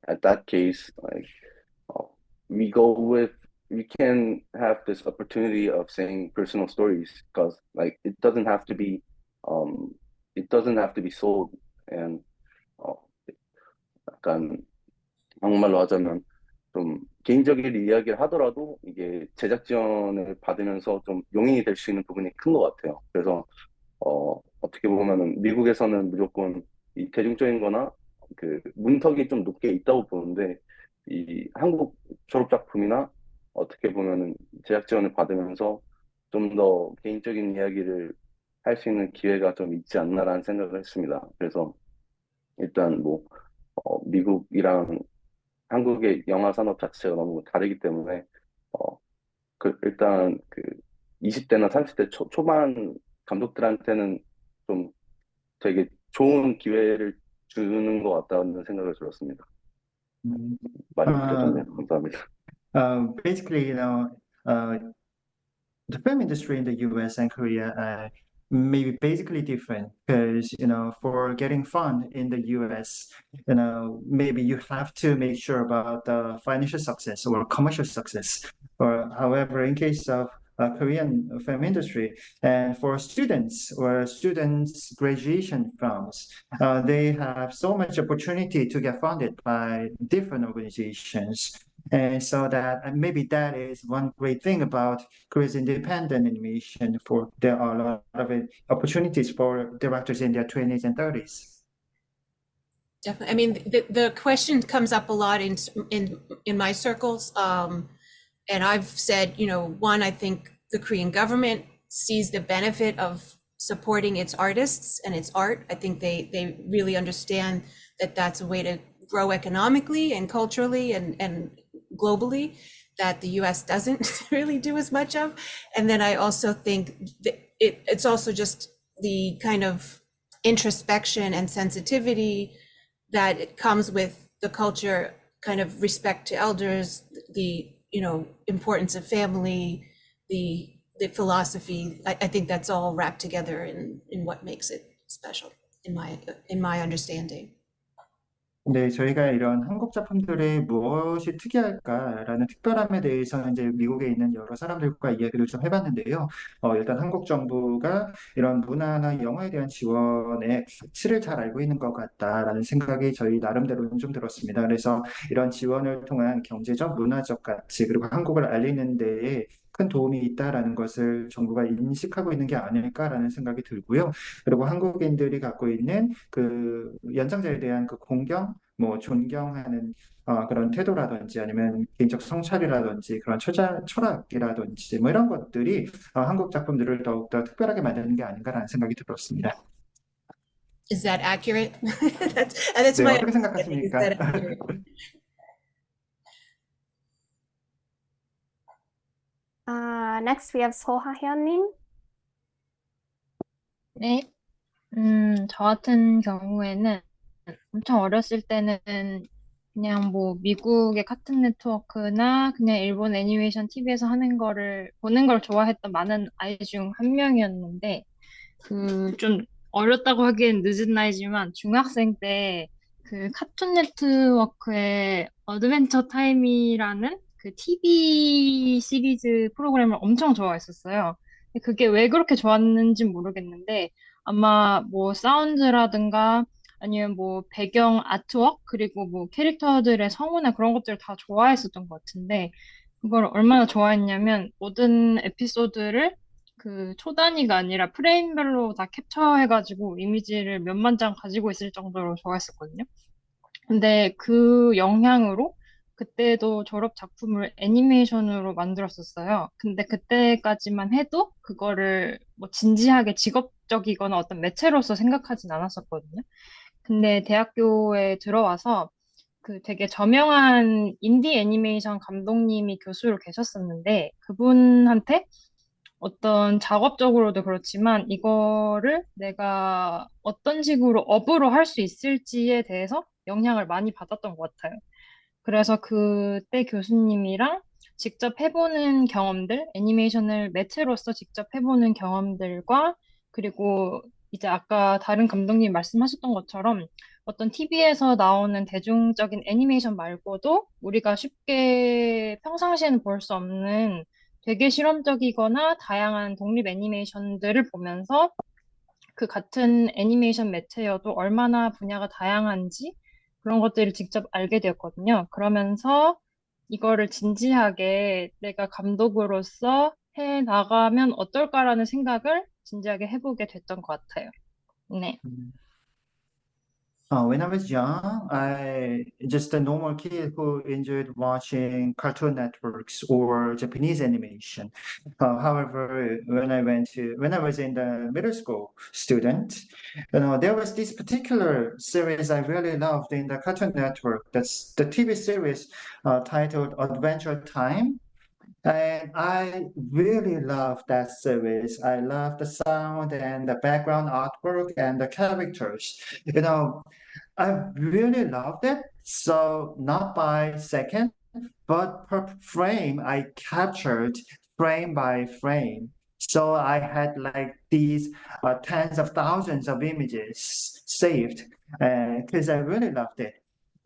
at that case, like uh, we go with we can have this opportunity of saying personal stories because like um it doesn't have to be sold and 어, 약간 한국말로 하자면 좀 개인적인 이야기를 하더라도 이게 제작 지원을 받으면서 좀 용인이 될 수 있는 부분이 큰 것 같아요. 그래서 어떻게 보면은 미국에서는 무조건 이 대중적인 거나 그 문턱이 좀 높게 있다고 보는데 이 한국 졸업 작품이나 어떻게 보면은 제작 지원을 받으면서 좀 더 개인적인 이야기를 할 수 있는 기회가 좀 있지 않나라는 생각을 했습니다. 그래서 일단 뭐 미국이랑 한국의 영화 산업 자체가 너무 다르기 때문에 어, 일단 그 20대나 30대 초반 감독들한테는 좀 되게 좋은 기회를 주는 것 같다는 생각을 들었습니다. Mm. 말이 길어졌네요. 감사합니다. Basically, uh, the film industry in the US and Korea may be basically different because, for getting fund in the US, maybe you have to make sure about the financial success or commercial success. Or however, in case of Korean film industry, and for students or students graduation films, they have so much opportunity to get funded by different organizations. And so and maybe that is one great thing about Korea's independent animation. There are a lot of opportunities for directors in their 20s and 30s. Definitely. I mean, the question comes up a lot in my circles. And I've said, one, I think the Korean government sees the benefit of supporting its artists and its art. I think they really understand that that's a way to grow economically and culturally and globally that the US doesn't really do as much of. And then I also think that it's also just the kind of introspection and sensitivity that it comes with the culture, kind of respect to elders, the importance of family, the philosophy. I think that's all wrapped together in what makes it special in my understanding. 네, 저희가 이런 한국 작품들의 무엇이 특이할까라는 특별함에 대해서는 이제 미국에 있는 여러 사람들과 이야기를 좀 해봤는데요. 일단 한국 정부가 이런 문화나 영화에 대한 지원의 가치를 잘 알고 있는 것 같다라는 생각이 저희 나름대로는 좀 들었습니다. 그래서 이런 지원을 통한 경제적, 문화적 가치, 그리고 한국을 알리는 데에 큰 도움이 있다라는 것을 정부가 인식하고 있는 게 아닐까라는 생각이 들고요. 그리고 한국인들이 갖고 있는 그 연장자에 대한 그 공경, 뭐 존경하는 그런 태도라든지 아니면 개인적 성찰이라든지 그런 철학이라든지 뭐 이런 것들이 한국 작품들을 더욱더 특별하게 만드는 게 아닌가라는 생각이 들었습니다. Is that accurate? That's 네, my 어떻게 understanding. Is 생각하십니까? that accurate? Next we have 소하현님. 네. 저 같은 경우에는 엄청 어렸을 때는 그냥 뭐 미국의 카툰 네트워크나 그냥 일본 애니메이션 TV에서 하는 거를 보는 걸 좋아했던 많은 아이 중 한 명이었는데 그 좀 어렸다고 하기엔 늦은 나이지만 중학생 때 그 카툰 네트워크의 어드벤처 타임이라는 그 TV 시리즈 프로그램을 엄청 좋아했었어요. 근데 그게 왜 그렇게 좋았는지 모르겠는데 아마 뭐 사운드라든가 아니면 뭐 배경 아트웍 그리고 뭐 캐릭터들의 성우나 그런 것들을 다 좋아했었던 것 같은데 그걸 얼마나 좋아했냐면 모든 에피소드를 그 초단위가 아니라 프레임별로 다 캡처해가지고 이미지를 몇만 장 가지고 있을 정도로 좋아했었거든요. 근데 그 영향으로 그때도 졸업 작품을 애니메이션으로 만들었었어요. 근데 그때까지만 해도 그거를 뭐 진지하게 직업적이거나 어떤 매체로서 생각하진 않았었거든요. 근데 대학교에 들어와서 그 되게 저명한 인디 애니메이션 감독님이 교수로 계셨었는데 그분한테 어떤 작업적으로도 그렇지만 이거를 내가 어떤 식으로 업으로 할 수 있을지에 대해서 영향을 많이 받았던 것 같아요. 그래서 그때 교수님이랑 직접 해보는 경험들, 애니메이션을 매체로서 직접 해보는 경험들과 그리고 이제 아까 다른 감독님 말씀하셨던 것처럼 어떤 TV에서 나오는 대중적인 애니메이션 말고도 우리가 쉽게 평상시에는 볼 수 없는 되게 실험적이거나 다양한 독립 애니메이션들을 보면서 그 같은 애니메이션 매체여도 얼마나 분야가 다양한지 그런 것들을 직접 알게 되었거든요. 그러면서 이거를 진지하게 내가 감독으로서 해 나가면 어떨까라는 생각을 진지하게 해보게 됐던 것 같아요. 네. When I was young, I just a normal kid who enjoyed watching Cartoon Networks or Japanese animation. However, when I was in the middle school student, there was this particular series I really loved in the Cartoon Network. That's the TV series titled Adventure Time. And I really love that series. I love the sound and the background artwork and the characters. I really loved it. So not by second, but per frame, I captured frame by frame. So I had like these tens of thousands of images saved because I really loved it.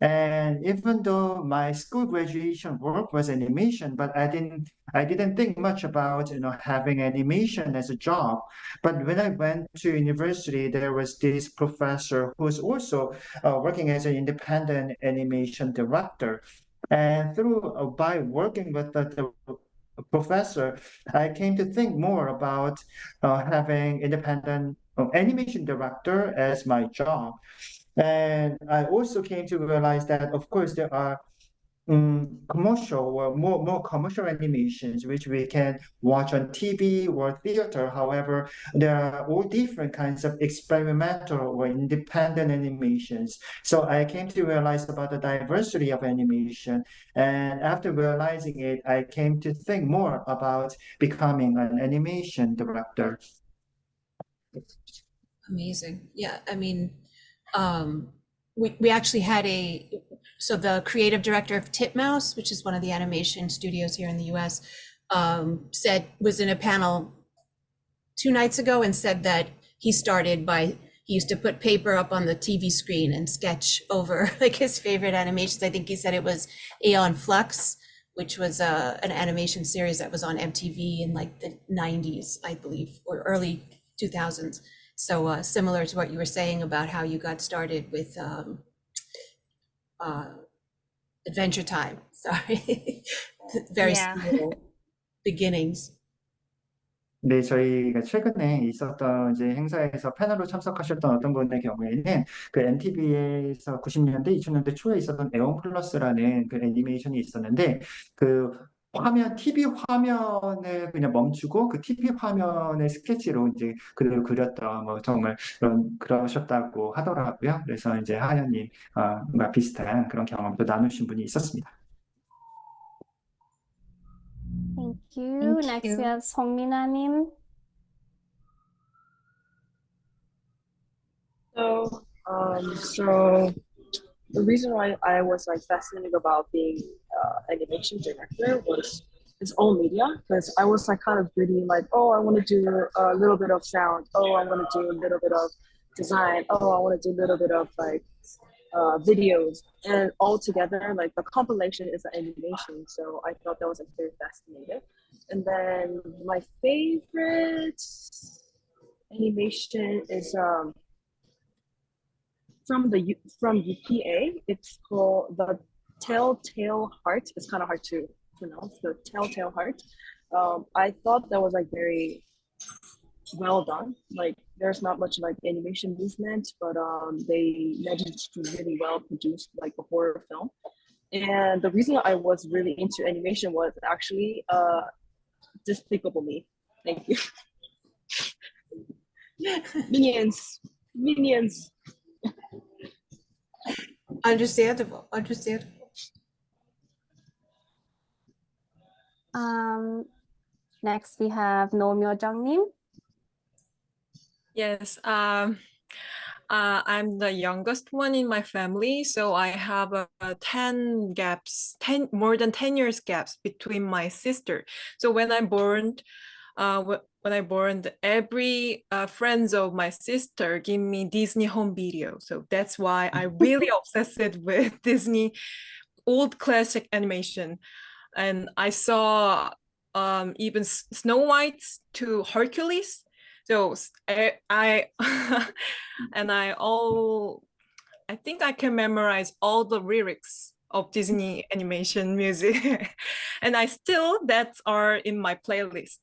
And even though my school graduation work was animation, but I didn't think much about having animation as a job. But when I went to university, there was this professor who was also working as an independent animation director. And by working with the professor, I came to think more about having independent animation director as my job. And I also came to realize that, of course, there are commercial or more commercial animations which we can watch on TV or theater. However, there are all different kinds of experimental or independent animations. So I came to realize about the diversity of animation. And after realizing it, I came to think more about becoming an animation director. Amazing. Yeah, I mean, we actually had so the creative director of Titmouse, which is one of the animation studios here in the US, was in a panel 2 nights ago and said that he used to put paper up on the TV screen and sketch over like his favorite animations. I think he said it was Aeon Flux, which was an animation series that was on MTV in like the 90s, I believe, or early 2000s. So similar to what you were saying about how you got started with Adventure Time. Sorry, very Yeah. similar. beginnings. 네, 저희가 최근에 있었던 이제 행사에서 패널로 참석하셨던 어떤 분의 경우에는 그 MTV에서 90년대, 2000년대 초에 있었던 에온 플러스라는 그 애니메이션이 있었는데 그 화면, TV 화면을 그냥 멈추고 그 TV 화면을 스케치로 이제 그대로 그렸던 뭐 정말 그러셨다고 하더라고요. 그래서 이제 하연님, 비슷한 그런 경험도 나누신 분이 있었습니다. Thank you. Thank Next, we you. have 성민아님. So the reason why I was like fascinated about being animation director was its own media, because I was like kind of greedy, like, oh, I want to do a little bit of sound, oh, I want to do a little bit of design, oh, I want to do a little bit of like videos, and all together like the compilation is the animation. So I thought that was like very fascinating. And then my favorite animation is from UPA. It's called the Telltale Heart. It's kind of hard to pronounce, the Telltale Heart. I thought that was like very well done. Like there's not much like animation movement, but they managed to really well produce like a horror film. And the reason I was really into animation was actually Despicable Me. Thank you. Minions. Understandable. Next we have 노묘정님. Yes, I'm the youngest one in my family, so I have 10 more than 10 years gaps between my sister. So when I'm born, every friends of my sister give me Disney home video. So that's why I really obsessed with Disney old classic animation. And I saw even Snow White to Hercules. So I think I can memorize all the lyrics of Disney animation music, and that are in my playlist.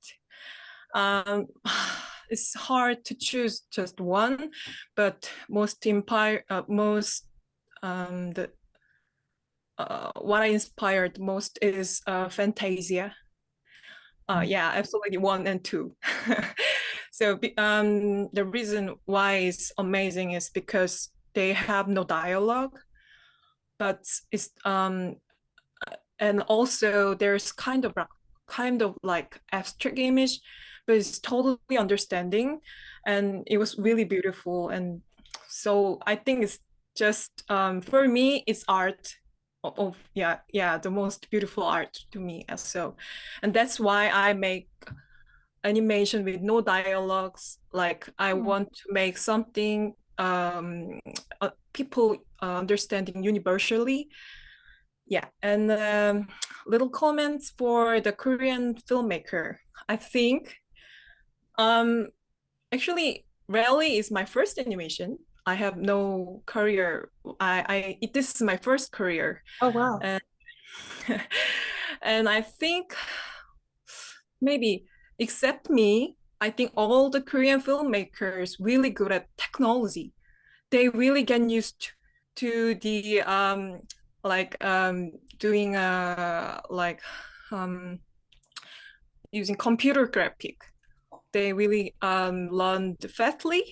It's hard to choose just one, but what I inspired most is Fantasia. Yeah, absolutely 1 and 2. So the reason why it's amazing is because they have no dialogue, but it's and also there's kind of like abstract image, but it's totally understanding, and it was really beautiful. And so I think it's just for me it's art of the most beautiful art to me as so. And that's why I make animation with no dialogues. Like I want to make something people understanding universally. Yeah, and little comments for the Korean filmmaker. I think actually Rally is my first animation. I have no career. This is my first career. Oh wow. And I think maybe except me, I think all the Korean filmmakers really good at technology. They really get used to the doing using computer graphic. They really learned fastly.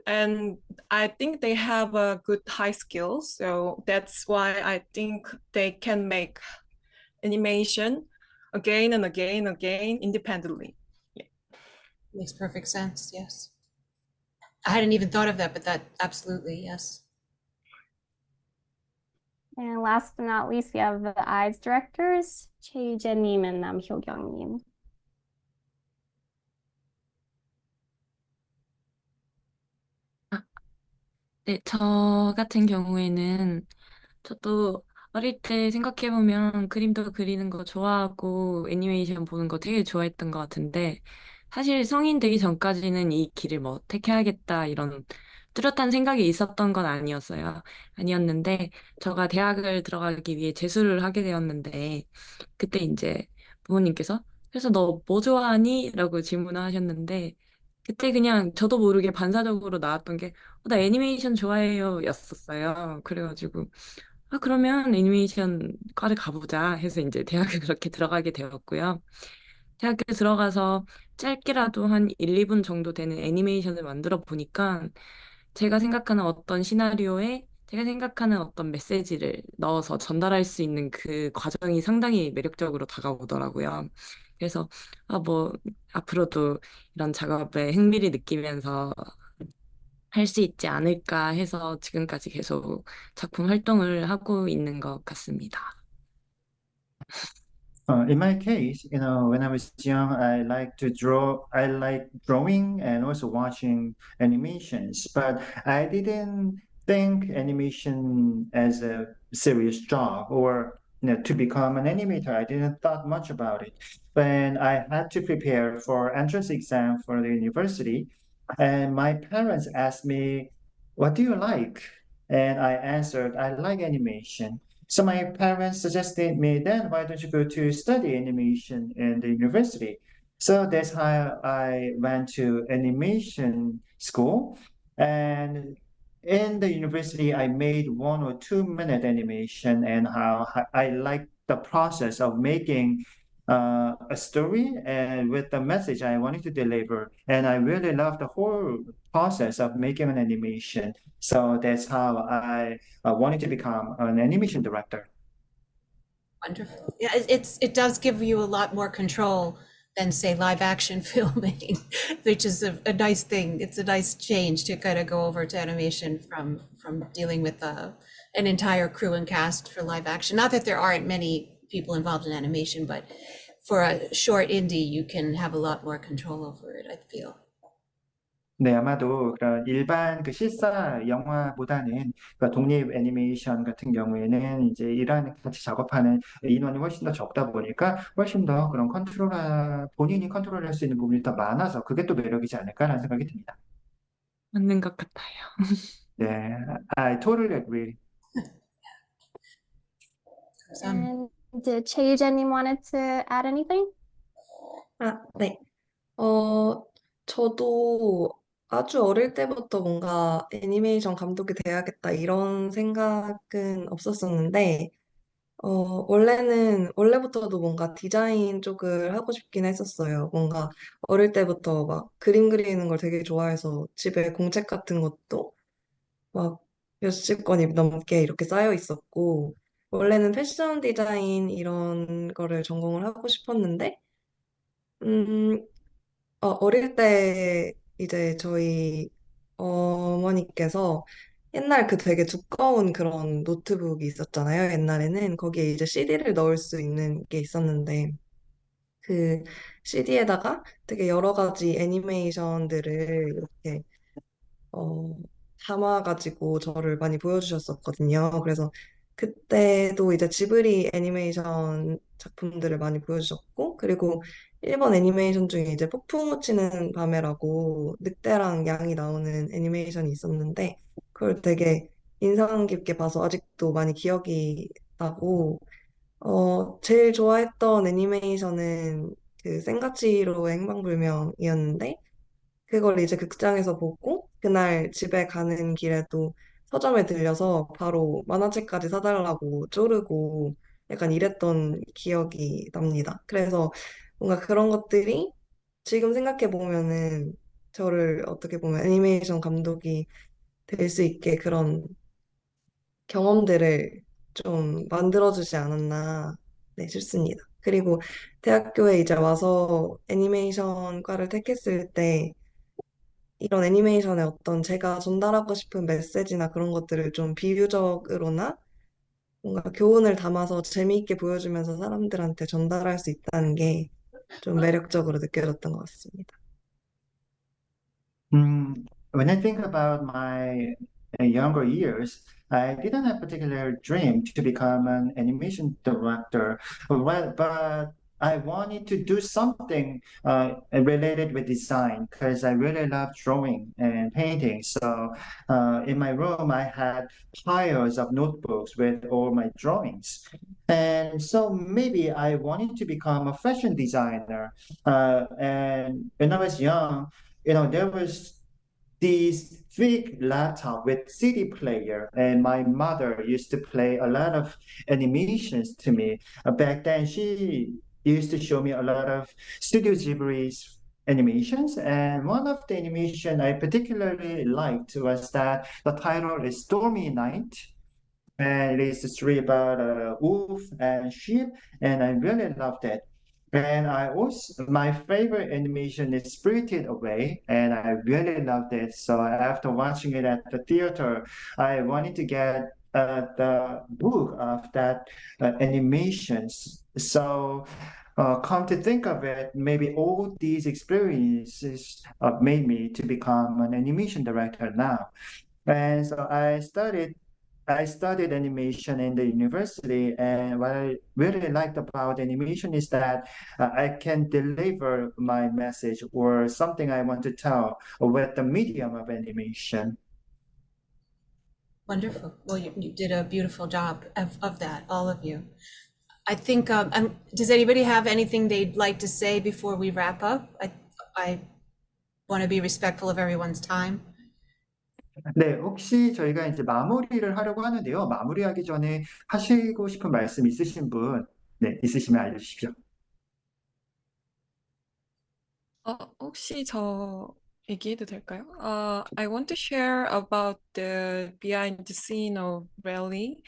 And I think they have a good high skills. So that's why I think they can make animation again and again and again independently. Yeah. Makes perfect sense. Yes. I hadn't even thought of that, but that absolutely, yes. And last but not least, we have the eyes directors, 최유재님 and 남효경님. 네, 저 같은 경우에는 저도 어릴 때 생각해보면 그림도 그리는 거 좋아하고 애니메이션 보는 거 되게 좋아했던 것 같은데 사실 성인 되기 전까지는 이 길을 뭐 택해야겠다 이런 뚜렷한 생각이 있었던 건 아니었는데 제가 대학을 들어가기 위해 재수를 하게 되었는데 그때 이제 부모님께서. 그래서 너 뭐 좋아하니? 라고 질문을 하셨는데, 그때 그냥 저도 모르게 반사적으로 나왔던 게, 나 애니메이션 좋아해요. 였었어요. 그래가지고, 그러면 애니메이션 과를 가보자 해서 이제 대학을 그렇게 들어가게 되었고요. 대학교 들어가서 짧게라도 한 1, 2분 정도 되는 애니메이션을 만들어 보니까 제가 생각하는 어떤 시나리오에 제가 생각하는 어떤 메시지를 넣어서 전달할 수 있는 그 과정이 상당히 매력적으로 다가오더라고요. 그래서 뭐 앞으로도 이런 작업에 흥미를 느끼면서 할 수 있지 않을까 해서 지금까지 계속 작품 활동을 하고 있는 것 같습니다. In my case, when I was young, I like to draw. I like drawing and also watching animations, but I didn't think animation as a serious job or to become an animator. I didn't thought much about it. When I had to prepare for entrance exam for the university, and my parents asked me, "What do you like?" And I answered, "I like animation." So my parents suggested me, then why don't you go to study animation in the university? So that's how I went to animation school. And in the university, I made 1 or 2 minute animation and how I like the process of making a story and with the message I wanted to deliver. And I really love the whole process of making an animation. So that's how I wanted to become an animation director. Wonderful. Yeah, it does give you a lot more control than say live action filming, which is a nice thing. It's a nice change to kind of go over to animation from dealing with an entire crew and cast for live action. Not that there aren't many people involved in animation, but for a short indie, you can have a lot more control over it, I feel. 네, 아마도 그런 일반 그 실사 영화보다는 그 독립 애니메이션 같은 경우에는 이제 같이 작업하는 인원이 훨씬 더 적다 보니까 훨씬 더 그런 본인이 컨트롤할 수 있는 부분이 더 많아서 그게 또 매력이지 않을까라는 생각이 듭니다. 맞는 것 같아요. 네, I totally agree. And did Chae-Jen wanted to add anything? 네. 저도 아주 어릴 때부터 뭔가 애니메이션 감독이 돼야겠다 이런 생각은 없었었는데, 원래부터도 뭔가 디자인 쪽을 하고 싶긴 했었어요. 뭔가 어릴 때부터 막 그림 그리는 걸 되게 좋아해서 집에 공책 같은 것도 막 몇십 권이 넘게 이렇게 쌓여 있었고, 원래는 패션 디자인 이런 거를 전공을 하고 싶었는데, 음, 어릴 때 이제 저희 어머니께서 옛날 그 되게 두꺼운 그런 노트북이 있었잖아요. 옛날에는 거기에 이제 CD를 넣을 수 있는 게 있었는데 그 CD에다가 되게 여러 가지 애니메이션들을 이렇게 어, 담아가지고 저를 많이 보여주셨었거든요. 그래서 그때도 이제 지브리 애니메이션 작품들을 많이 보여주셨고, 그리고 일본 애니메이션 중에 이제 폭풍 우치는 밤에라고 늑대랑 양이 나오는 애니메이션이 있었는데, 그걸 되게 인상 깊게 봐서 아직도 많이 기억이 나고, 제일 좋아했던 애니메이션은 그 센가치로의 행방불명이었는데, 그걸 이제 극장에서 보고 그날 집에 가는 길에도 서점에 들려서 바로 만화책까지 사달라고 쪼르고 약간 이랬던 기억이 납니다. 그래서 뭔가 그런 것들이 지금 생각해 보면은 저를 어떻게 보면 애니메이션 감독이 될 수 있게 그런 경험들을 좀 만들어주지 않았나 네, 싶습니다. 그리고 대학교에 이제 와서 애니메이션과를 택했을 때 이런 애니메이션의 어떤 제가 전달하고 싶은 메시지나 그런 것들을 좀 비유적으로나 뭔가 교훈을 담아서 재미있게 보여주면서 사람들한테 전달할 수 있다는 게 좀 매력적으로 느껴졌던 것 같습니다. When I think about my younger years, I didn't have a particular dream to become an animation director, but I wanted to do something related with design because I really love drawing and painting. So in my room, I had piles of notebooks with all my drawings. And so maybe I wanted to become a fashion designer. And when I was young, there was this big laptop with CD player, and my mother used to play a lot of animations to me. Back then, she used to show me a lot of Studio Ghibli's animations, and one of the animation I particularly liked was that the title is Stormy Night. And it is a story about a wolf and sheep, and I really loved it. And I also, my favorite animation is Spirited Away, and I really loved it. So after watching it at the theater, I wanted to get the book of that animations. So come to think of it, maybe all these experiences made me to become an animation director now. And so I studied animation in the university, and what I really liked about animation is that I can deliver my message or something I want to tell with the medium of animation. Wonderful. Well, you did a beautiful job of that, all of you. I think, does anybody have anything they'd like to say before we wrap up? I want to be respectful of everyone's time. 네, 혹시 저희가 이제 마무리를 하려고 하는데요. 마무리하기 전에 하시고 싶은 말씀 있으신 분, 네, 있으시면 알려주십시오. 혹시 저 얘기해도 될까요? I want to share about the behind the scene of Rally.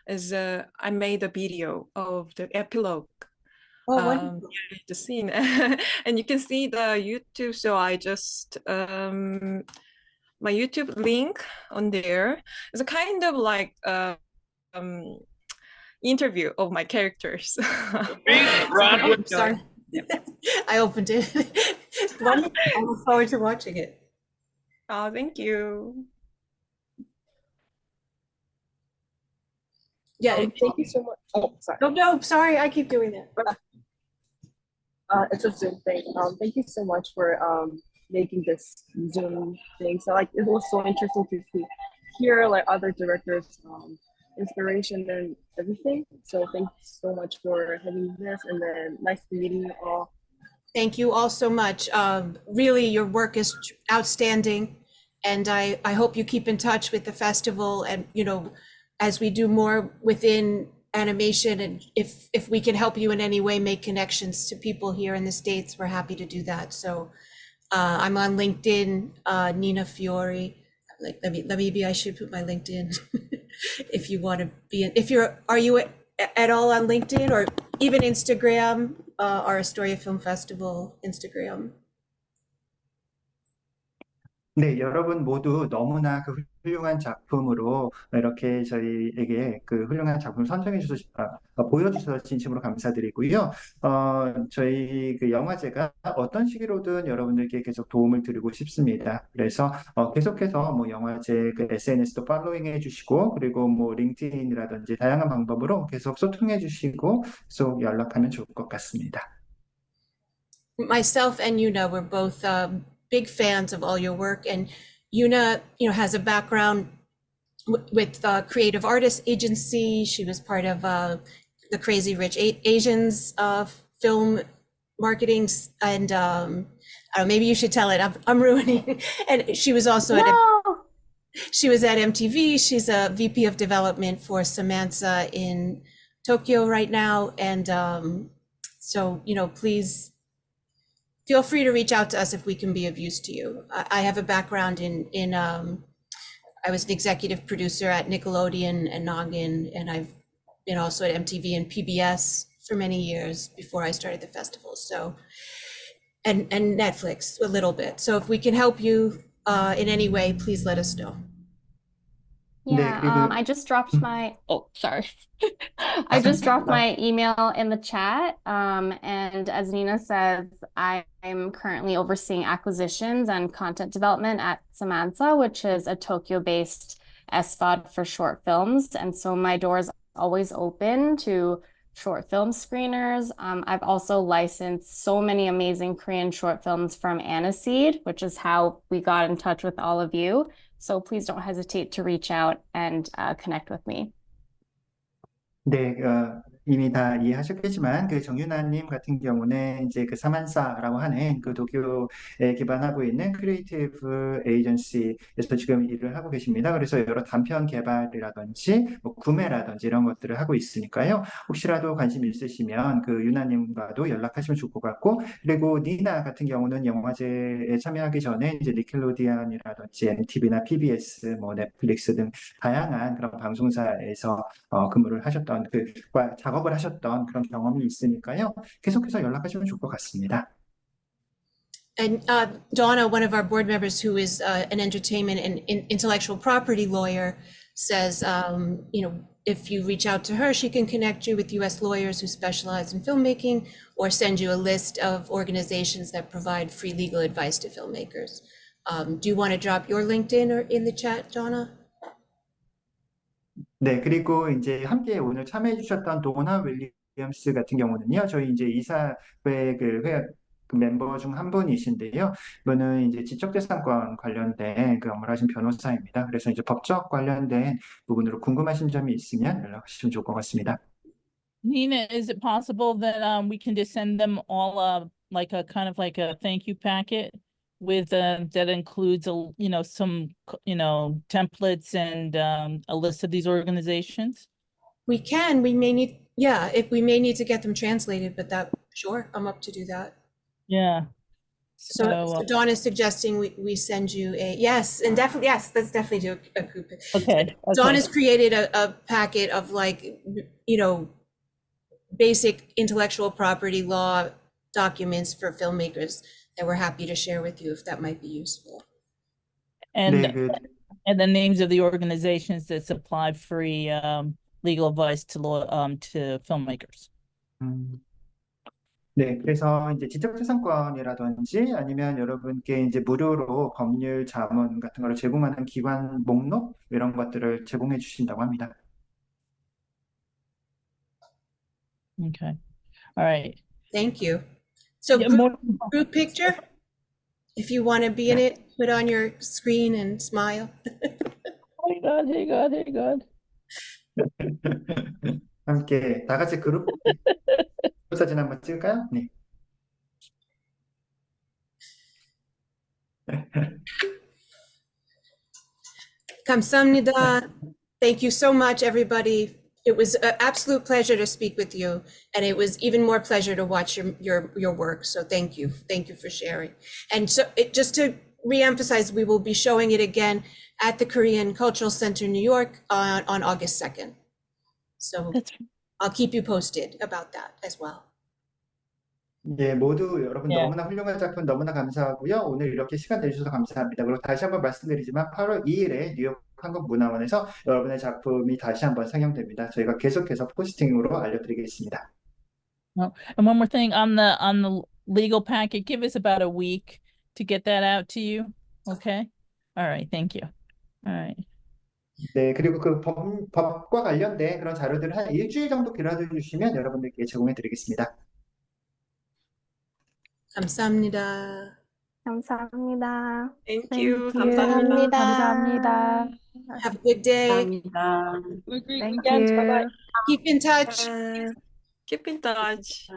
I made a video of the epilogue. Oh, wonderful. Behind the scene, and you can see the YouTube. So I just my YouTube link on there is a kind of like interview of my characters. I'm sorry. I opened it. Wonderful. I look forward to watching it. Thank you. Yeah. Thank you so much. Oh, sorry. No, sorry. I keep doing that. It's a Zoom thing. Thank you so much for making this Zoom thing. So it was so interesting to hear other directors' inspiration and everything. So thanks so much for having this, and then nice meeting you all. Thank you all so much. Really, your work is outstanding, and I hope you keep in touch with the festival, and as we do more within animation, and if we can help you in any way make connections to people here in the States, we're happy to do that. So I'm on LinkedIn, Nina Fiore. Maybe I should put my LinkedIn if you want to be are you at all on LinkedIn or even Instagram, our Astoria Film Festival Instagram? 네, 여러분 모두 너무나 그 훌륭한 작품으로 이렇게 저희에게 그 훌륭한 작품 선정해 주셔서 보여주셔서 진심으로 감사드리고요. 저희 그 영화제가 어떤 식으로든 여러분들께 계속 도움을 드리고 싶습니다. 그래서 계속해서 뭐 영화제 그 SNS도 팔로잉해 주시고, 그리고 뭐 링크드인이라든지 다양한 방법으로 계속 소통해 주시고 계속 연락하면 좋을 것 같습니다. Myself and Yuna were both big fans of all your work, and Yuna, has a background with Creative Artists Agency. She was part of the Crazy Rich Asians film marketing, and I don't know, maybe you should tell it. I'm ruining. And she was also she was at MTV. She's a VP of development for Samantha in Tokyo right now, and so please feel free to reach out to us if we can be of use to you. I have a background in I was an executive producer at Nickelodeon and Noggin, and I've been also at MTV and PBS for many years before I started the festival. So, and Netflix a little bit. So if we can help you in any way, please let us know. Yeah, I just dropped my, sorry. I just dropped my email in the chat. And as Nina says, I'm currently overseeing acquisitions and content development at Samantha, which is a Tokyo-based SVOD for short films. And so my door is always open to short film screeners. I've also licensed so many amazing Korean short films from Aniseed, which is how we got in touch with all of you. So please don't hesitate to reach out and connect with me. 네, 이미 다 이해하셨겠지만 그 정윤아님 같은 경우는 이제 그 사만사라고 하는 그 도쿄에 기반하고 있는 크리에이티브 에이전시에서 지금 일을 하고 계십니다. 그래서 여러 단편 개발이라든지 뭐 구매라든지 이런 것들을 하고 있으니까요. 혹시라도 관심 있으시면 그 유나님과도 연락하시면 좋을 것 같고, 그리고 니나 같은 경우는 영화제에 참여하기 전에 이제 니켈로디언이라든지 MTV나 PBS, 뭐 넷플릭스 등 다양한 그런 방송사에서 근무를 하셨던 작업을 하셨던 그런 경험이 있으니까요. 계속해서 연락하시면 좋을 것 같습니다. And Donna, one of our board members who is an entertainment and intellectual property lawyer, says, if you reach out to her, she can connect you with US lawyers who specialize in filmmaking or send you a list of organizations that provide free legal advice to filmmakers. Do you want to drop your LinkedIn or in the chat, Donna? 네, 그리고 이제 함께 오늘 참여해 주셨던 도나 윌리엄스 같은 경우는요, 저희 이제 이사회 그 멤버 중 한 분이신데요. 이분은 이제 지적재산권 관련된 그 업무를 하신 변호사입니다. 그래서 이제 법적 관련된 부분으로 궁금하신 점이 있으면 연락하시면 좋을 것 같습니다. Nina, is it possible that we can just send them all like a kind of like a thank you packet with that includes some templates and a list of these organizations? We can. We may need, if we may need to get them translated, but sure, I'm up to do that. Yeah. So Dawn is suggesting we send you yes, let's definitely do a group. Okay. Dawn has created a packet of basic intellectual property law documents for filmmakers that we're happy to share with you if that might be useful. And the names of the organizations that supply free legal advice to filmmakers. 네, 그래서 이제 지적재산권이라든지 아니면 여러분께 이제 무료로 법률 자문 같은 거를 제공하는 기관 목록 이런 것들을 제공해 주신다고 합니다. Okay. All right. Thank you. So group picture, if you want to be in it, put on your screen and smile. Hang on. 함께 다 같이 그룹 사진 한번 찍을까요? 네. 감사합니다. Thank you so much, everybody. It was an absolute pleasure to speak with you, and it was even more pleasure to watch your work. So thank you for sharing. And so just to reemphasize, we will be showing it again at the Korean Cultural Center, New York, on August 2nd. So I'll keep you posted about that as well. 네, 모두 여러분 너무나 훌륭한 작품 너무나 감사하고요. 오늘 이렇게 시간 내주셔서 감사합니다. 그리고 다시 한번 말씀드리지만 8월 2일에 뉴욕 한국문화원에서 여러분의 작품이 다시 한번 상영됩니다. 저희가 계속해서 포스팅으로 알려드리겠습니다. And one more thing on the legal packet, give us about a week to get that out to you. Okay? All right, thank you. All right. 네, 그리고 그 법과 관련된 그런 자료들을 한 일주일 정도 기다려 주시면 여러분들께 제공해 드리겠습니다. 감사합니다. 감사합니다. Thank you. 감사합니다. 감사합니다. Have a good day. Thank you. Keep in touch. Keep in touch.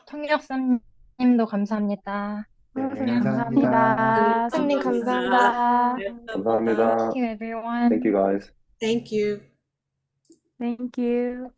통역사님도 감사합니다. 네, 감사합니다. 선생님 감사합니다. 감사합니다. Thank you, everyone. Thank you, guys. Thank you. Thank you.